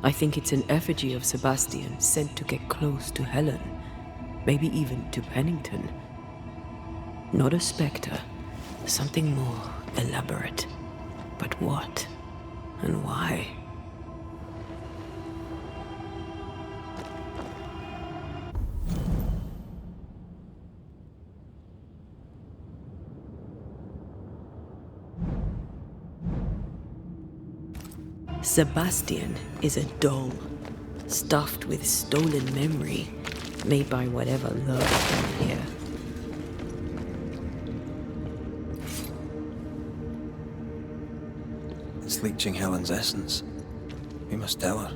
I think it's an effigy of Sebastian sent to get close to Helen. Maybe even to Pennington. Not a spectre. Something more elaborate. But what? And why? Sebastian is a doll, stuffed with stolen memory, made by whatever lurks down here. It's leeching Helen's essence. We must tell her.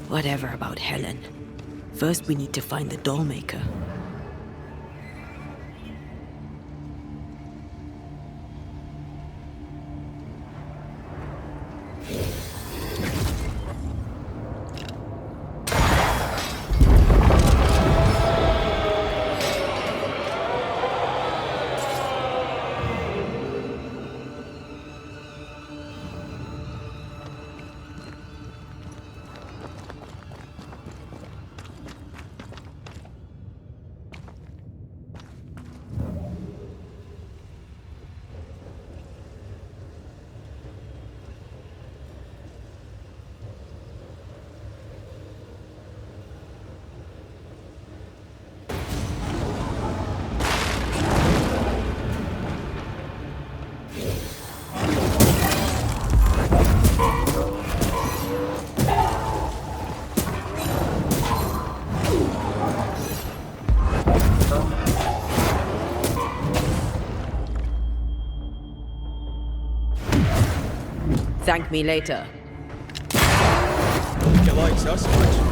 Whatever about Helen. First we need to find the doll maker. Thank me later. You like sausage?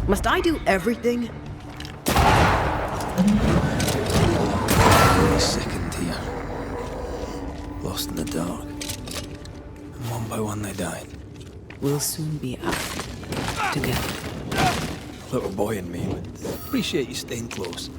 Must I do everything? Really sickened here. Lost in the dark. And one by one they died. We'll soon be out. Together. Little boy and me would appreciate you staying close.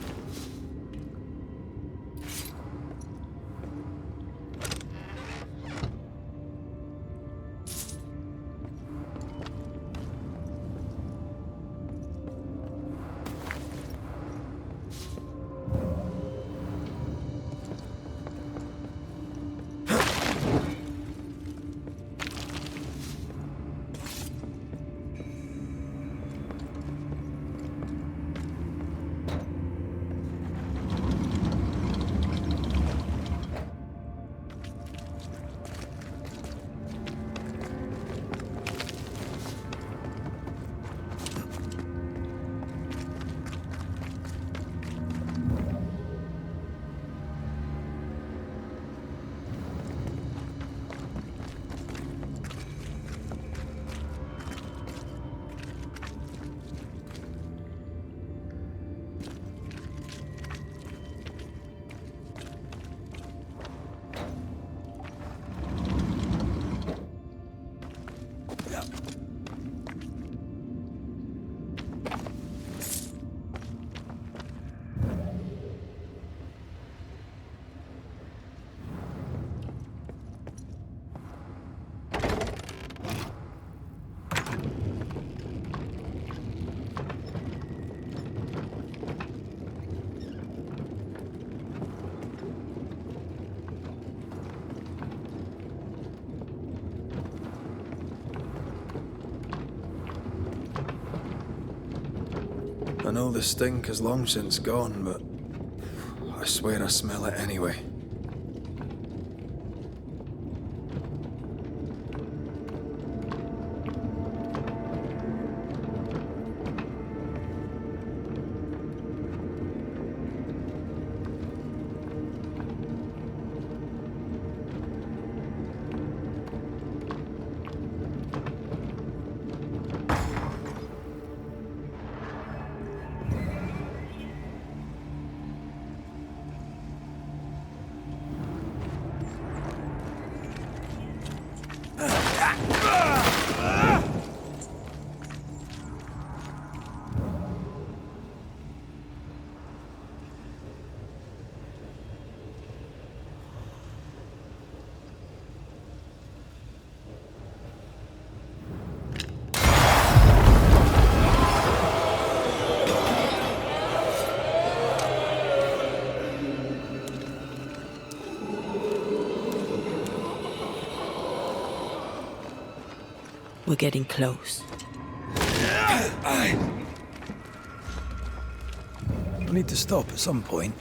I know the stink is long since gone, but I swear I smell it anyway. We're getting close. We need to stop at some point.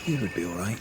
Here would be all right.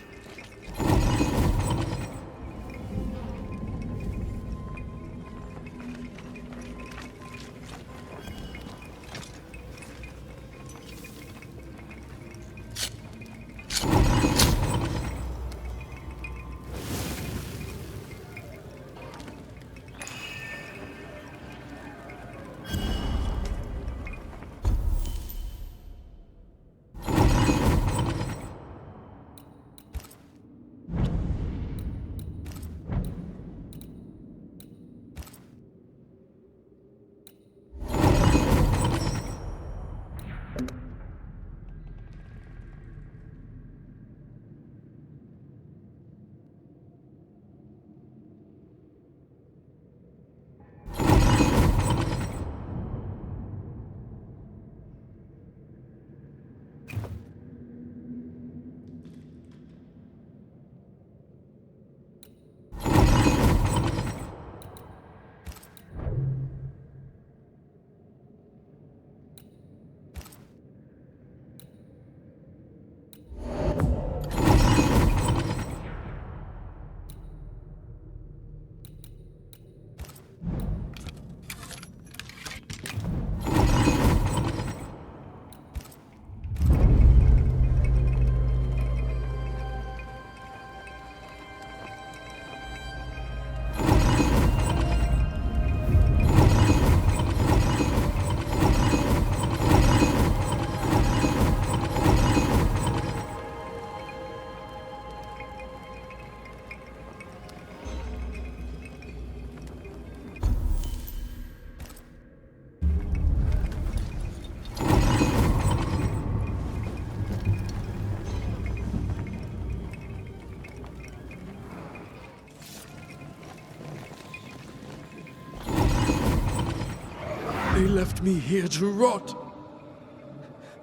They left me here to rot.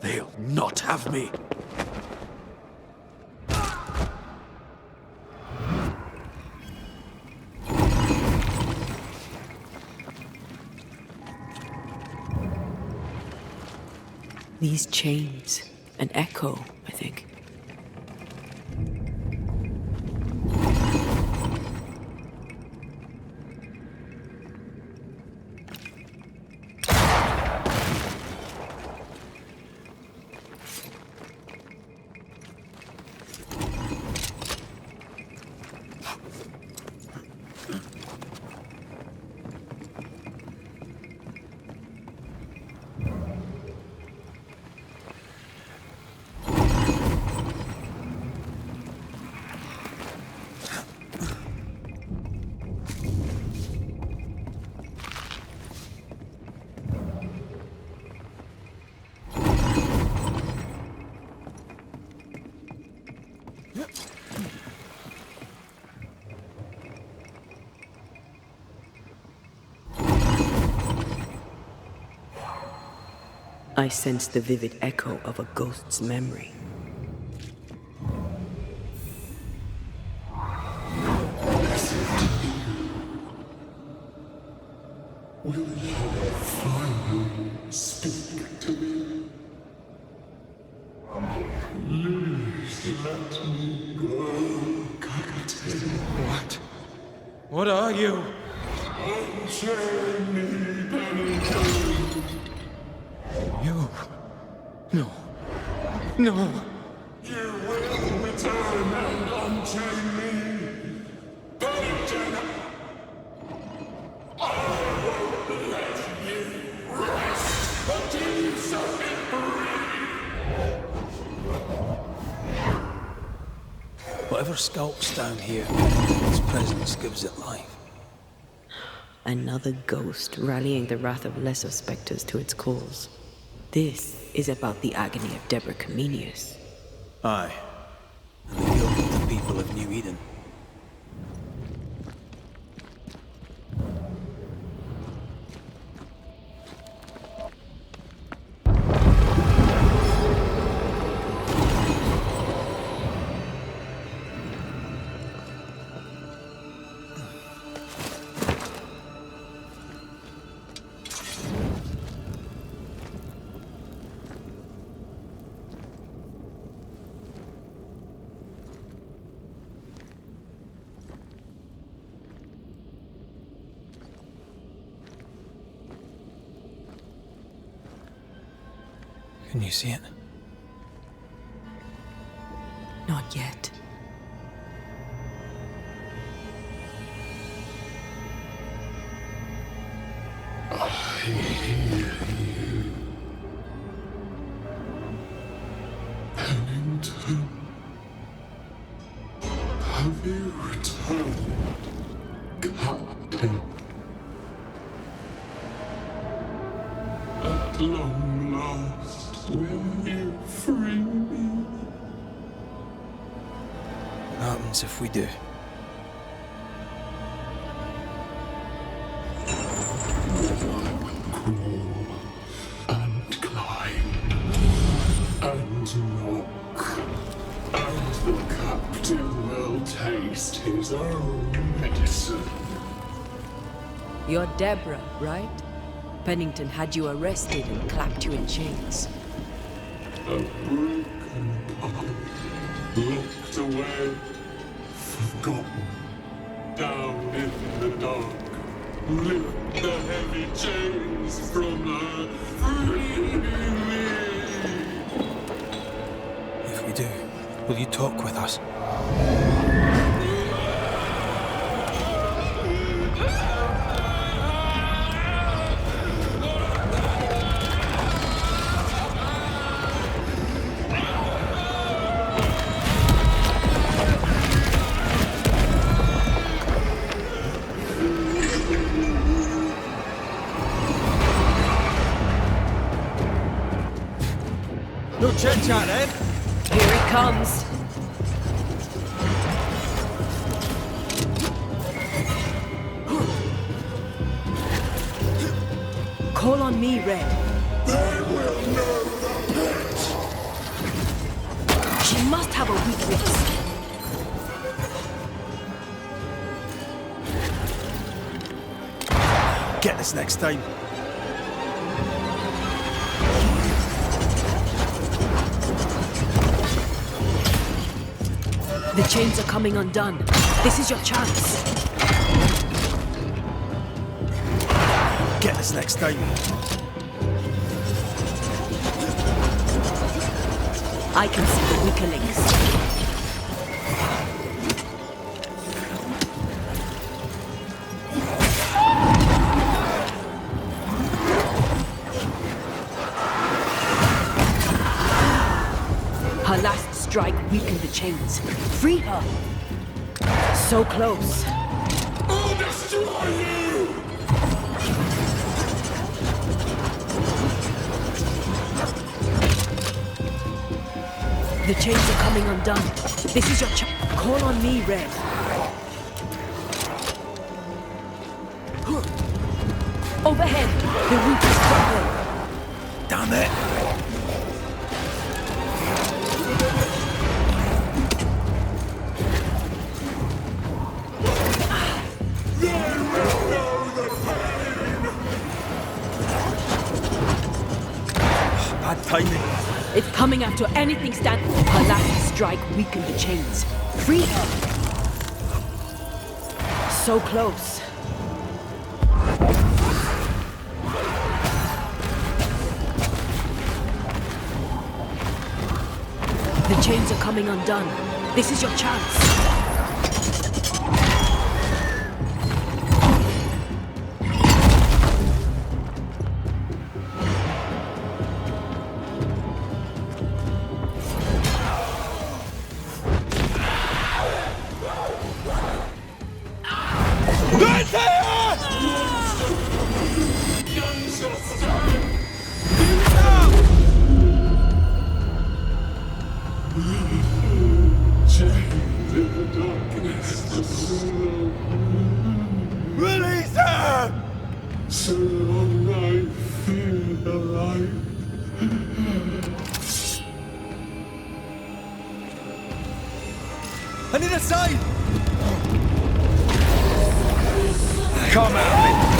They'll not have me. These chains, an echo, I think. I sense the vivid echo of a ghost's memory. Will you finally speak to me? Please let me go, Captain. What? What are you? Unchain me, Penitent. You... No. No. You will return and unchain me, Penitent. I won't let you rest until you set me free. Whatever skulks down here, its presence gives it life. Another ghost rallying the wrath of lesser spectres to its cause. This is about the agony of Deborah Comenius. Aye, and the guilt of the people of New Eden. Can you see it? Not yet. I hear you. Pennington. Have you returned, Captain? At long last, will you free me? What happens if we do? I will crawl and climb and knock, and the captain will taste his own medicine. You're Deborah, right? Pennington had you arrested and clapped you in chains. A broken pipe, locked away, forgotten, down in the dark. Lift the heavy chains from her, free me. If we do, will you talk with us? No chit-chat, eh? Here it comes. Call on me, Red. They will know the pit. She must have a weakness. Get this next time. The chains are coming undone. This is your chance. Get this next time. I can see the weaker links. Her last strike weakened the chains. Free her! So close. I'll destroy you! The chains are coming undone. This is your chance. Call on me, Red. Overhead, the roof is crumbling. Damn it! Bad timing. It's coming after anything standing. Her last strike weakened the chains. Free her! So close. The chains are coming undone. This is your chance. Release her! So long I feel alive. I need a sign! Come at me!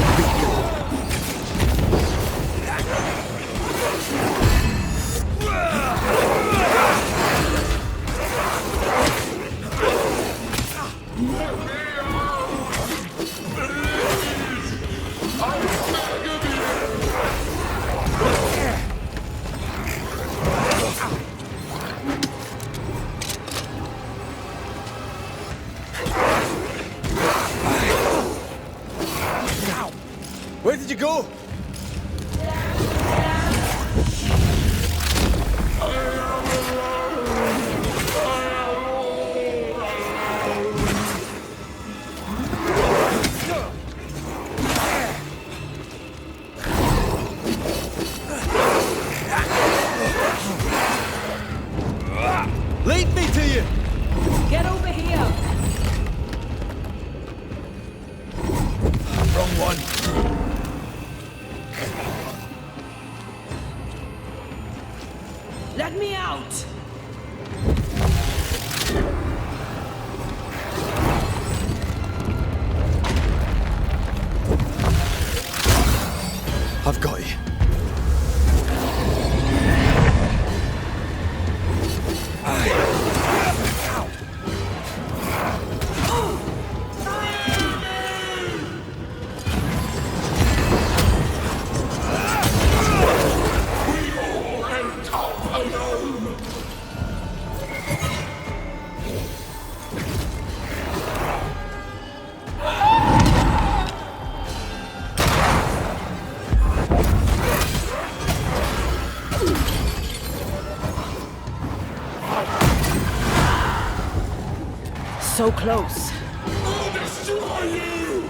Where did you go? Lead me to you! Get over here! Wrong one. Let me out! I've got you. So close. I'll destroy you!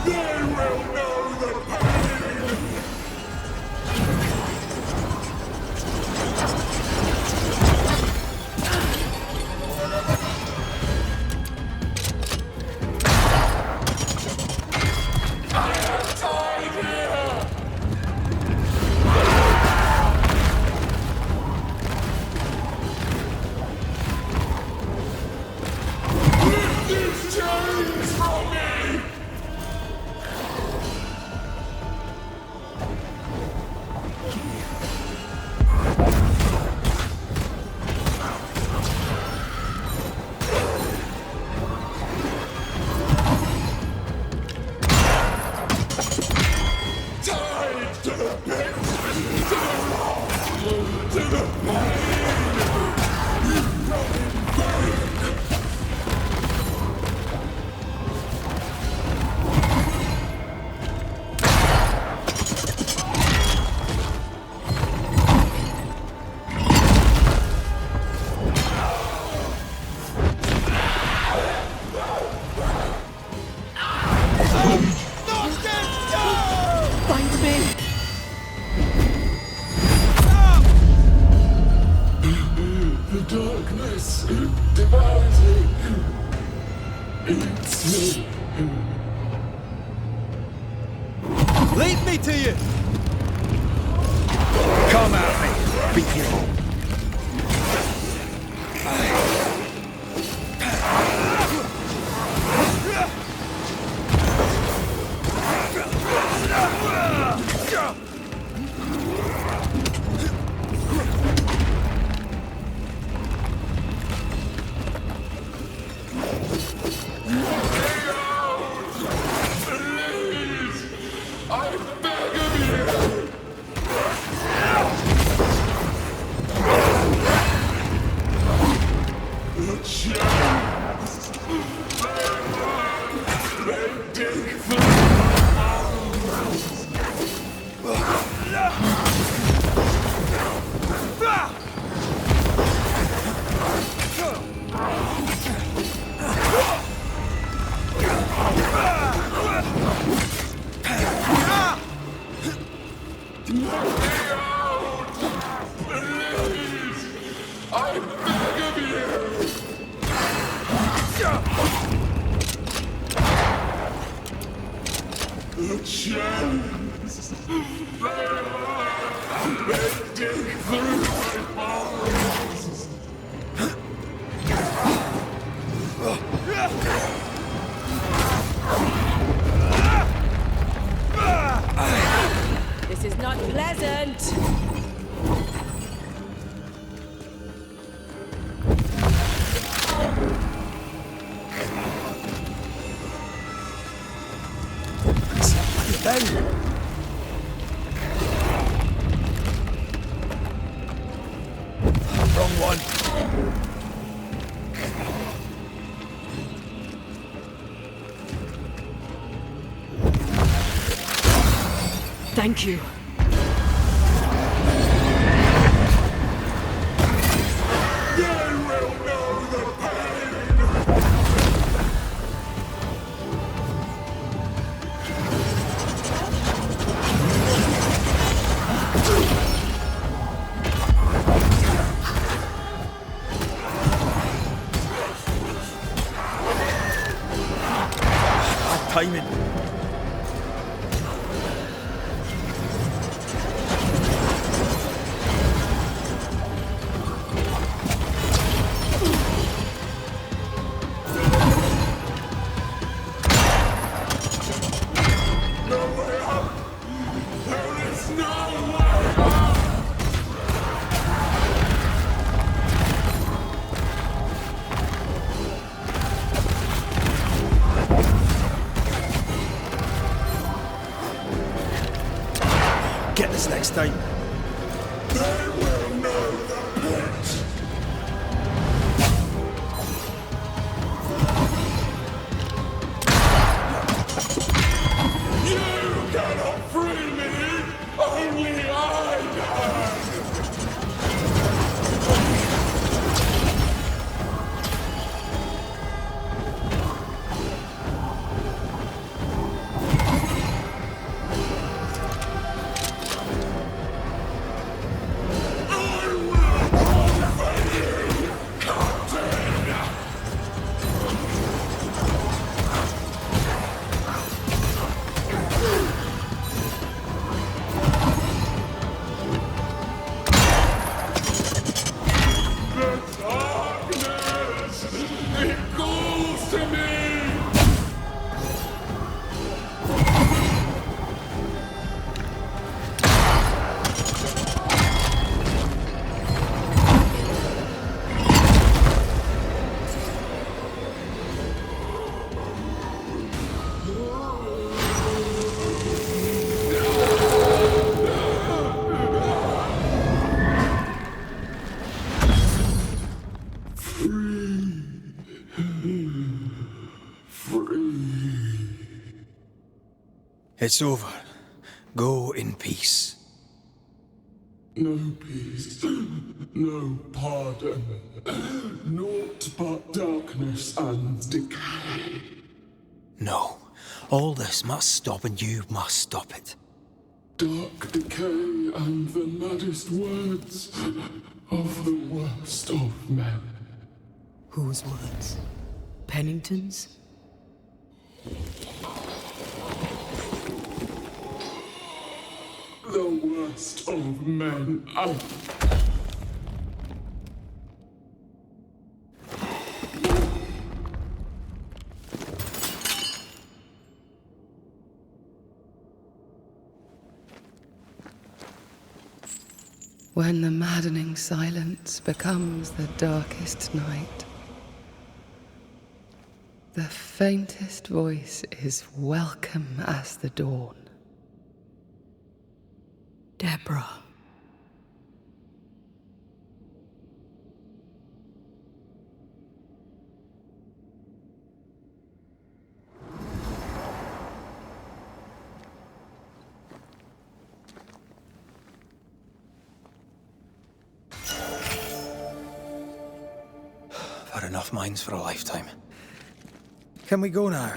They will know the pain! Lead me to you! Come at me, beat you home. This is not pleasant! Wrong one. Thank you. Timing. Get this next time. They will know the pit. You cannot free me. Only I can. It's over. Go in peace. No peace, no pardon, naught but darkness and decay. No. All this must stop and you must stop it. Dark decay and the maddest words of the worst of men. Whose words? Pennington's? bravest of men. When the maddening silence becomes the darkest night, the faintest voice is welcome as the dawn. Deborah. I've had enough minds for a lifetime. Can we go now?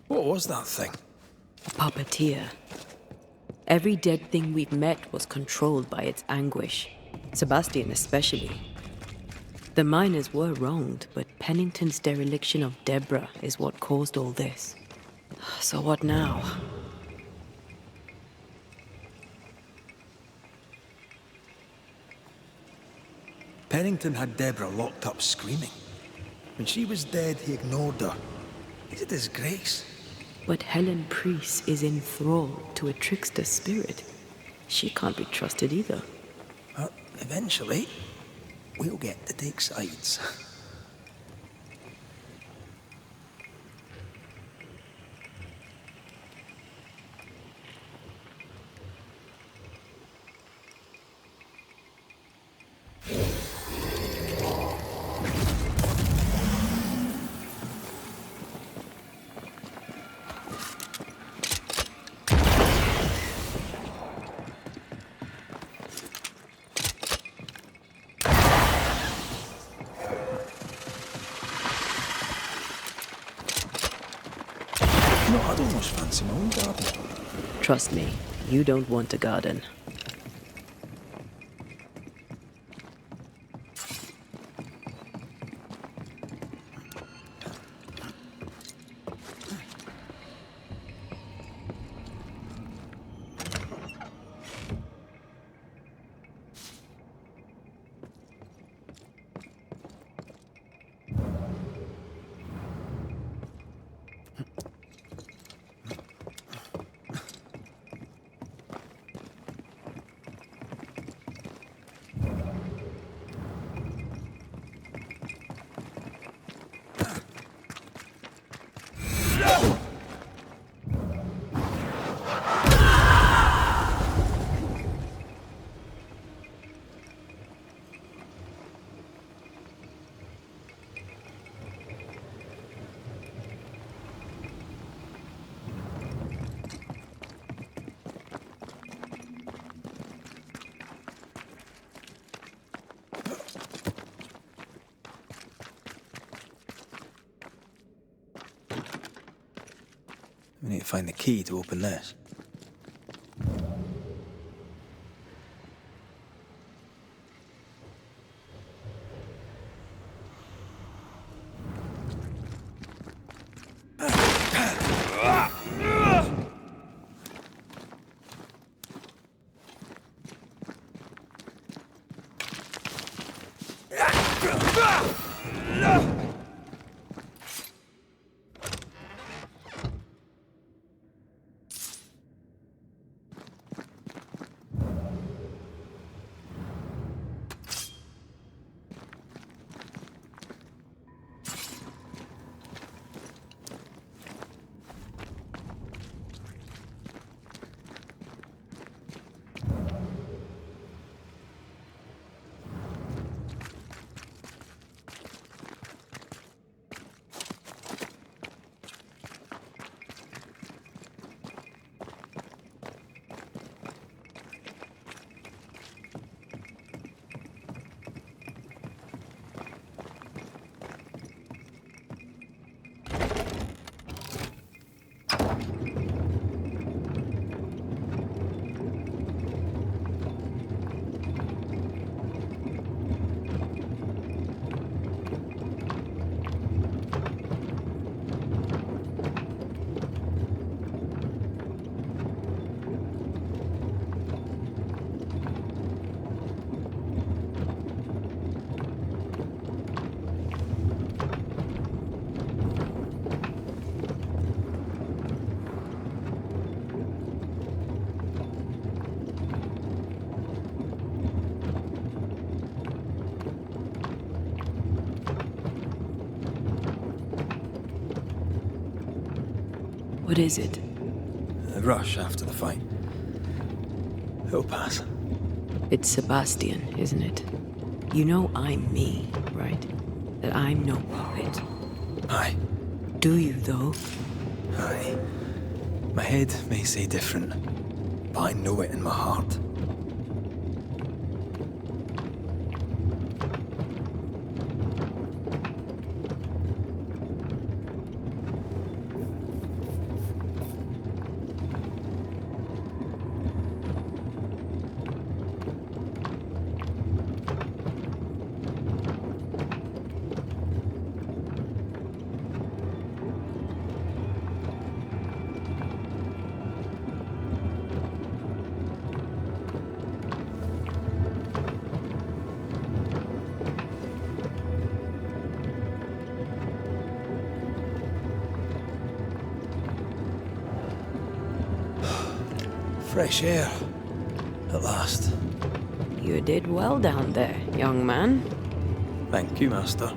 What was that thing? A puppeteer. Every dead thing we've met was controlled by its anguish. Sebastian especially. The miners were wronged, but Pennington's dereliction of Deborah is what caused all this. So what now? Pennington had Deborah locked up screaming. When she was dead, he ignored her. He's a disgrace. But Helen Priest is enthralled to a trickster spirit. She can't be trusted either. Eventually, we'll get to take sides. No, I'd almost fancy my own garden. Trust me, you don't want a garden. We need to find the key to open this. What is it? A rush after the fight. It'll pass. It's Sebastian, isn't it? You know I'm me, right? That I'm no puppet. Aye. Do you, though? Aye. My head may say different, but I know it in my heart. Fresh air. At last. You did well down there, young man. Thank you, Master.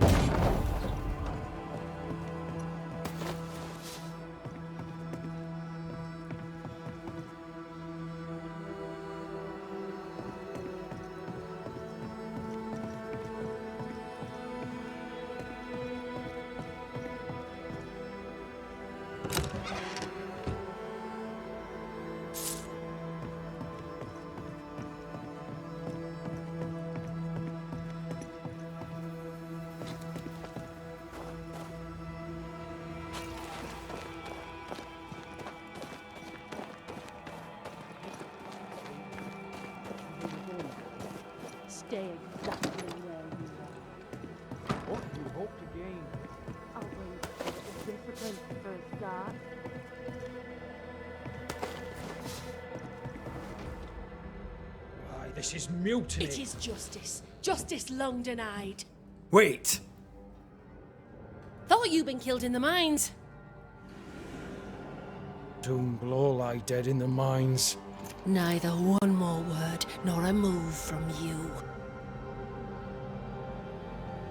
Stay exactly where you are. What do you hope to gain? I'll bring a little discipline for a start. Why, this is mutiny. It is justice. Justice long denied. Wait! Thought you'd been killed in the mines. Doomblow lie dead in the mines. Neither one more word nor a move from you.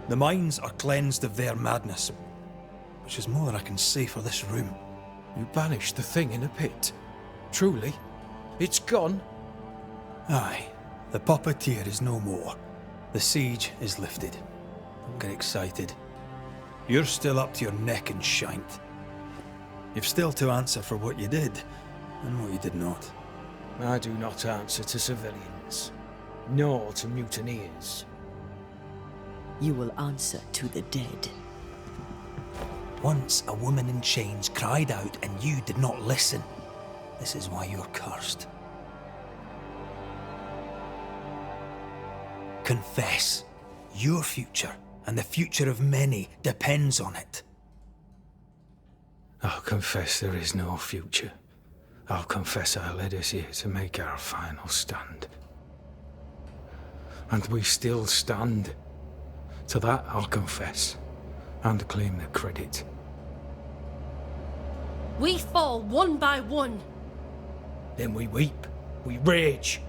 The mines are cleansed of their madness, which is more than I can say for this room. You banished the thing in a pit. Truly? It's gone? Aye. The puppeteer is no more. The siege is lifted. Don't get excited. You're still up to your neck in shite. You've still to answer for what you did, and what you did not. I do not answer to civilians, nor to mutineers. You will answer to the dead. Once a woman in chains cried out and you did not listen. This is why you're cursed. Confess. Your future, and the future of many, depends on it. I'll confess there is no future. I'll confess I led us here to make our final stand. And we still stand. To that I'll confess, and claim the credit. We fall one by one. Then we weep, we rage,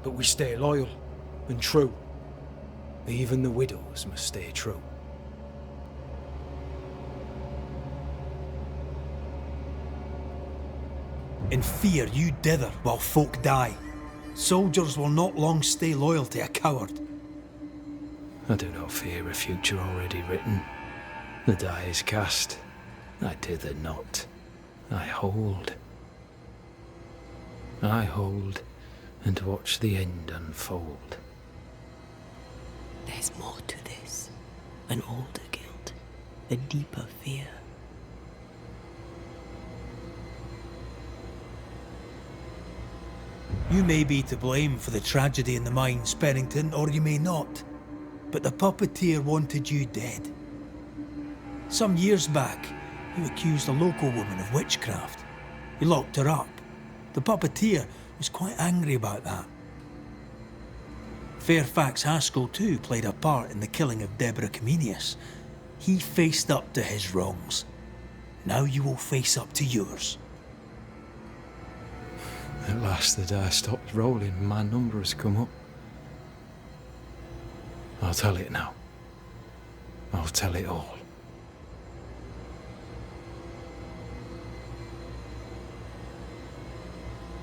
but we stay loyal and true. Even the widows must stay true. In fear you dither while folk die. Soldiers will not long stay loyal to a coward. I do not fear a future already written. The die is cast. I dither not. I hold. I hold and watch the end unfold. There's more to this. An older guilt. A deeper fear. You may be to blame for the tragedy in the mines, Pennington, or you may not. But the puppeteer wanted you dead. Some years back, you accused a local woman of witchcraft. You locked her up. The puppeteer was quite angry about that. Fairfax Haskell too played a part in the killing of Deborah Comenius. He faced up to his wrongs. Now you will face up to yours. At last the die stops rolling and my number has come up. I'll tell it now. I'll tell it all.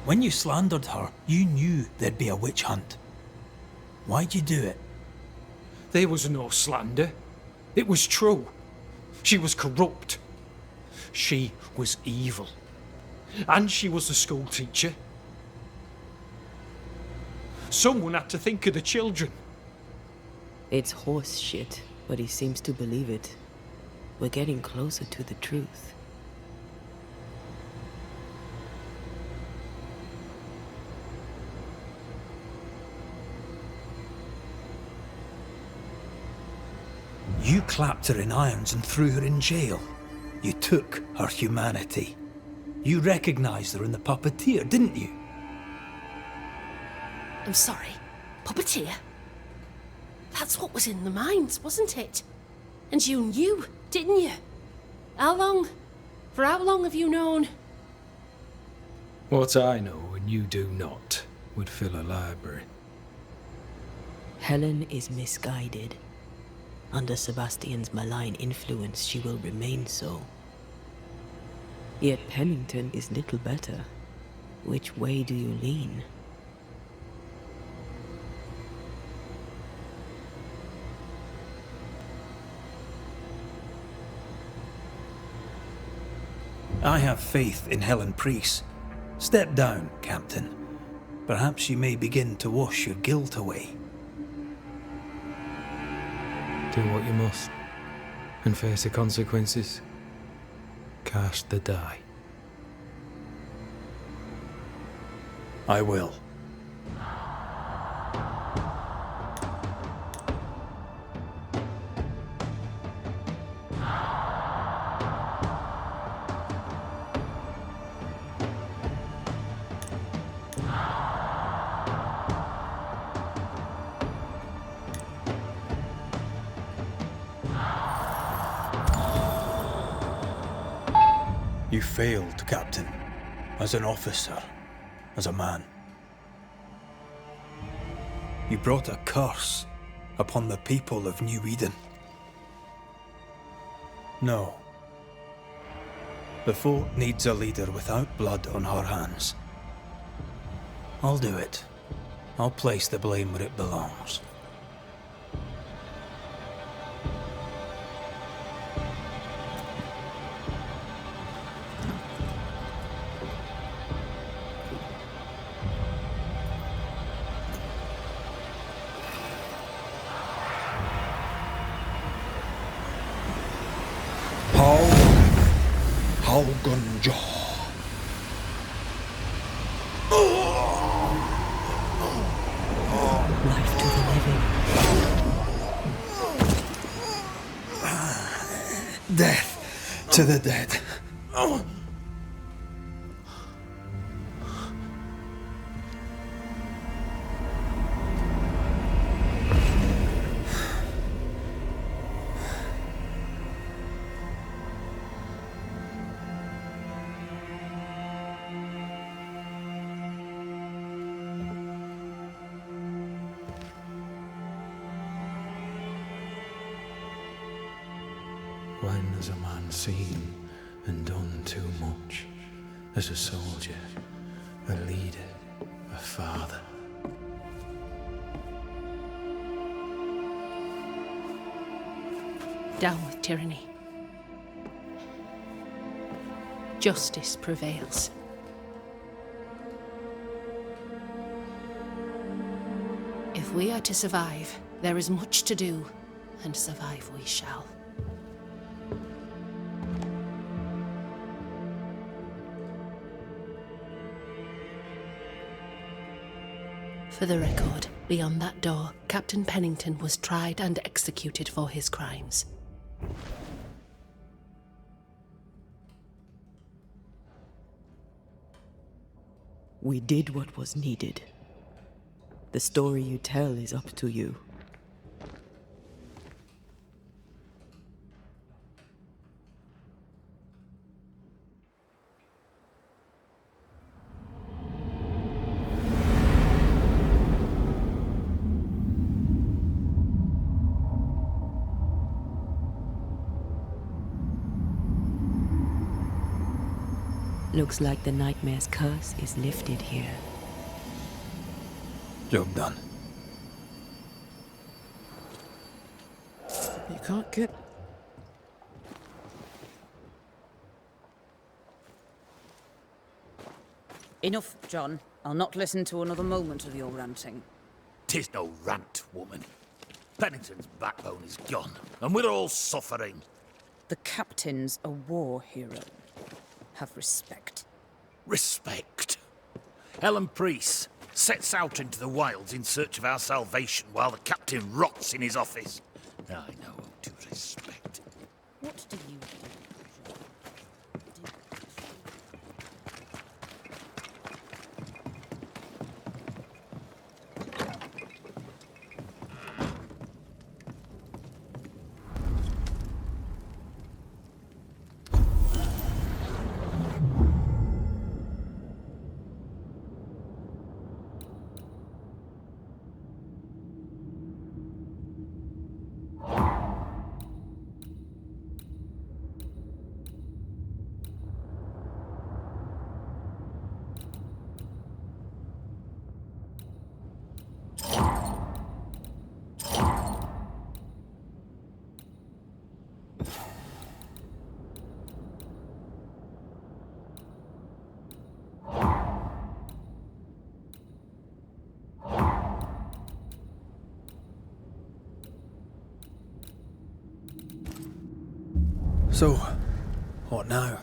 When you slandered her, you knew there'd be a witch hunt. Why'd you do it? There was no slander. It was true. She was corrupt. She was evil. And she was a school teacher. Someone had to think of the children. It's horse shit, but he seems to believe it. We're getting closer to the truth. You clapped her in irons and threw her in jail. You took her humanity. You recognized her in the puppeteer, didn't you? I'm sorry. Puppeteer? That's what was in the mines, wasn't it? And you knew, didn't you? How long? For how long have you known? What I know and you do not would fill a library. Helen is misguided. Under Sebastian's malign influence, she will remain so. Yet Pennington is little better. Which way do you lean? I have faith in Helen Priest. Step down, Captain. Perhaps you may begin to wash your guilt away. Do what you must, and face the consequences. Cast the die. I will. You failed, Captain. As an officer, as a man. You brought a curse upon the people of New Eden. No. The fort needs a leader without blood on her hands. I'll do it. I'll place the blame where it belongs. Life to the living. Death to the dead. When has a man seen and done too much? As a soldier, a leader, a father. Down with tyranny. Justice prevails. If we are to survive, there is much to do, and survive we shall. For the record, beyond that door, Captain Pennington was tried and executed for his crimes. We did what was needed. The story you tell is up to you. Looks like the nightmare's curse is lifted here. Job done. You can't get... Enough, John. I'll not listen to another moment of your ranting. 'Tis no rant, woman. Pennington's backbone is gone, and we're all suffering. The captain's a war hero. Have respect. Respect. Helen Priest sets out into the wilds in search of our salvation while the captain rots in his office. I know how to respect. What do you do? So, what now?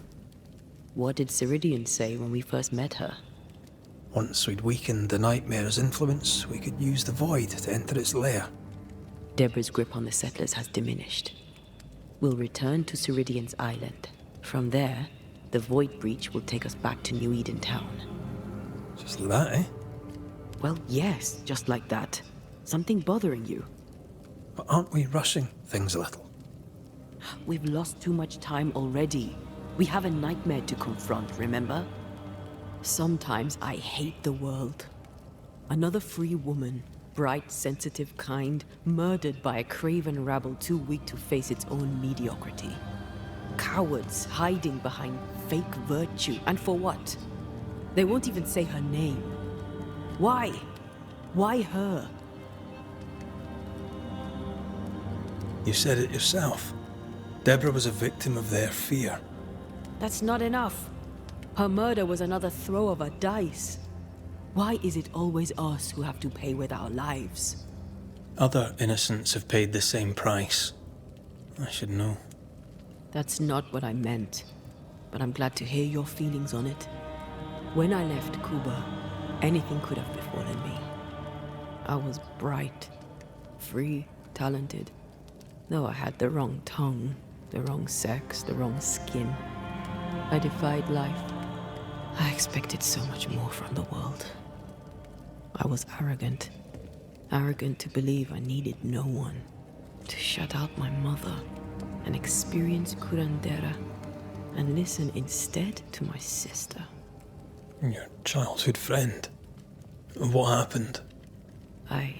What did Ceridian say when we first met her? Once we'd weakened the nightmare's influence, we could use the void to enter its lair. Deborah's grip on the settlers has diminished. We'll return to Ceridian's island. From there, the void breach will take us back to New Eden Town. Just like that, eh? Well, yes, just like that. Something bothering you. But aren't we rushing things a little? We've lost too much time already. We have a nightmare to confront, remember? Sometimes I hate the world. Another free woman, bright, sensitive, kind, murdered by a craven rabble too weak to face its own mediocrity. Cowards hiding behind fake virtue. And for what? They won't even say her name. Why? Why her? You said it yourself. Deborah was a victim of their fear. That's not enough. Her murder was another throw of a dice. Why is it always us who have to pay with our lives? Other innocents have paid the same price. I should know. That's not what I meant. But I'm glad to hear your feelings on it. When I left Cuba, anything could have befallen me. I was bright, free, talented. Though I had the wrong tongue, the wrong sex, the wrong skin. I defied life. I expected so much more from the world. I was arrogant. Arrogant to believe I needed no one. To shut out my mother and experience curandera and listen instead to my sister. Your childhood friend. What happened? I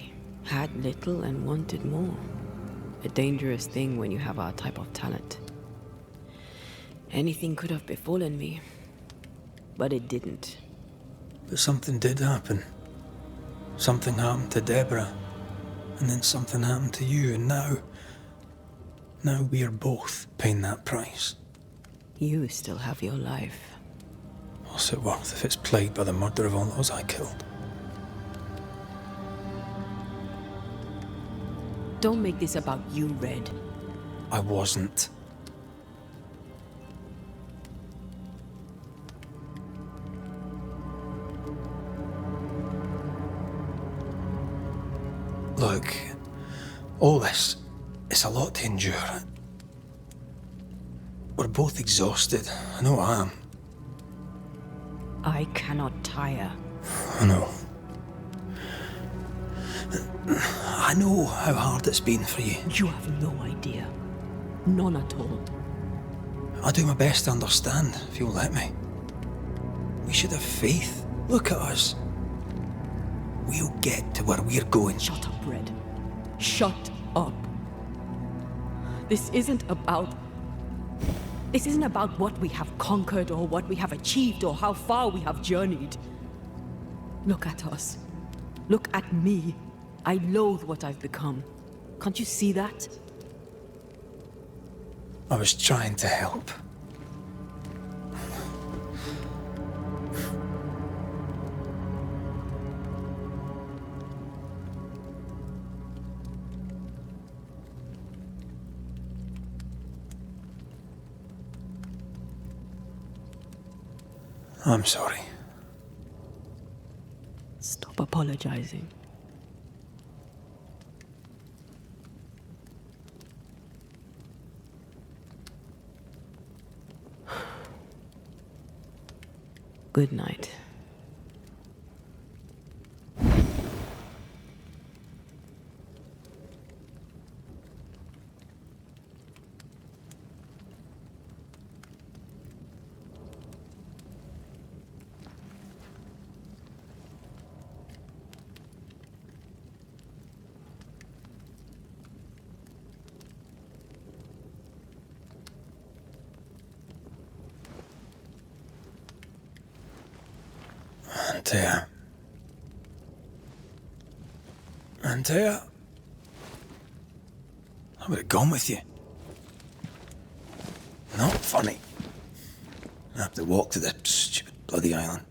had little and wanted more. A dangerous thing when you have our type of talent. Anything could have befallen me, but it didn't. But something did happen. Something happened to Deborah, and then something happened to you, and now we are both paying that price. You still have your life. What's it worth if it's plagued by the murder of all those I killed? Don't make this about you, Red. I wasn't. Look, all this, it's a lot to endure. We're both exhausted. I know I am. I cannot tire. I know. I know how hard it's been for you. You have no idea. None at all. I'll do my best to understand, if you'll let me. We should have faith. Look at us. We'll get to where we're going. Shut up, Red. Shut up. This isn't about... This isn't about what we have conquered or what we have achieved or how far we have journeyed. Look at us. Look at me. I loathe what I've become. Can't you see that? I was trying to help. I'm sorry. Stop apologizing. Good night. Antea, I would have gone with you. Not funny. I have to walk to the stupid bloody island.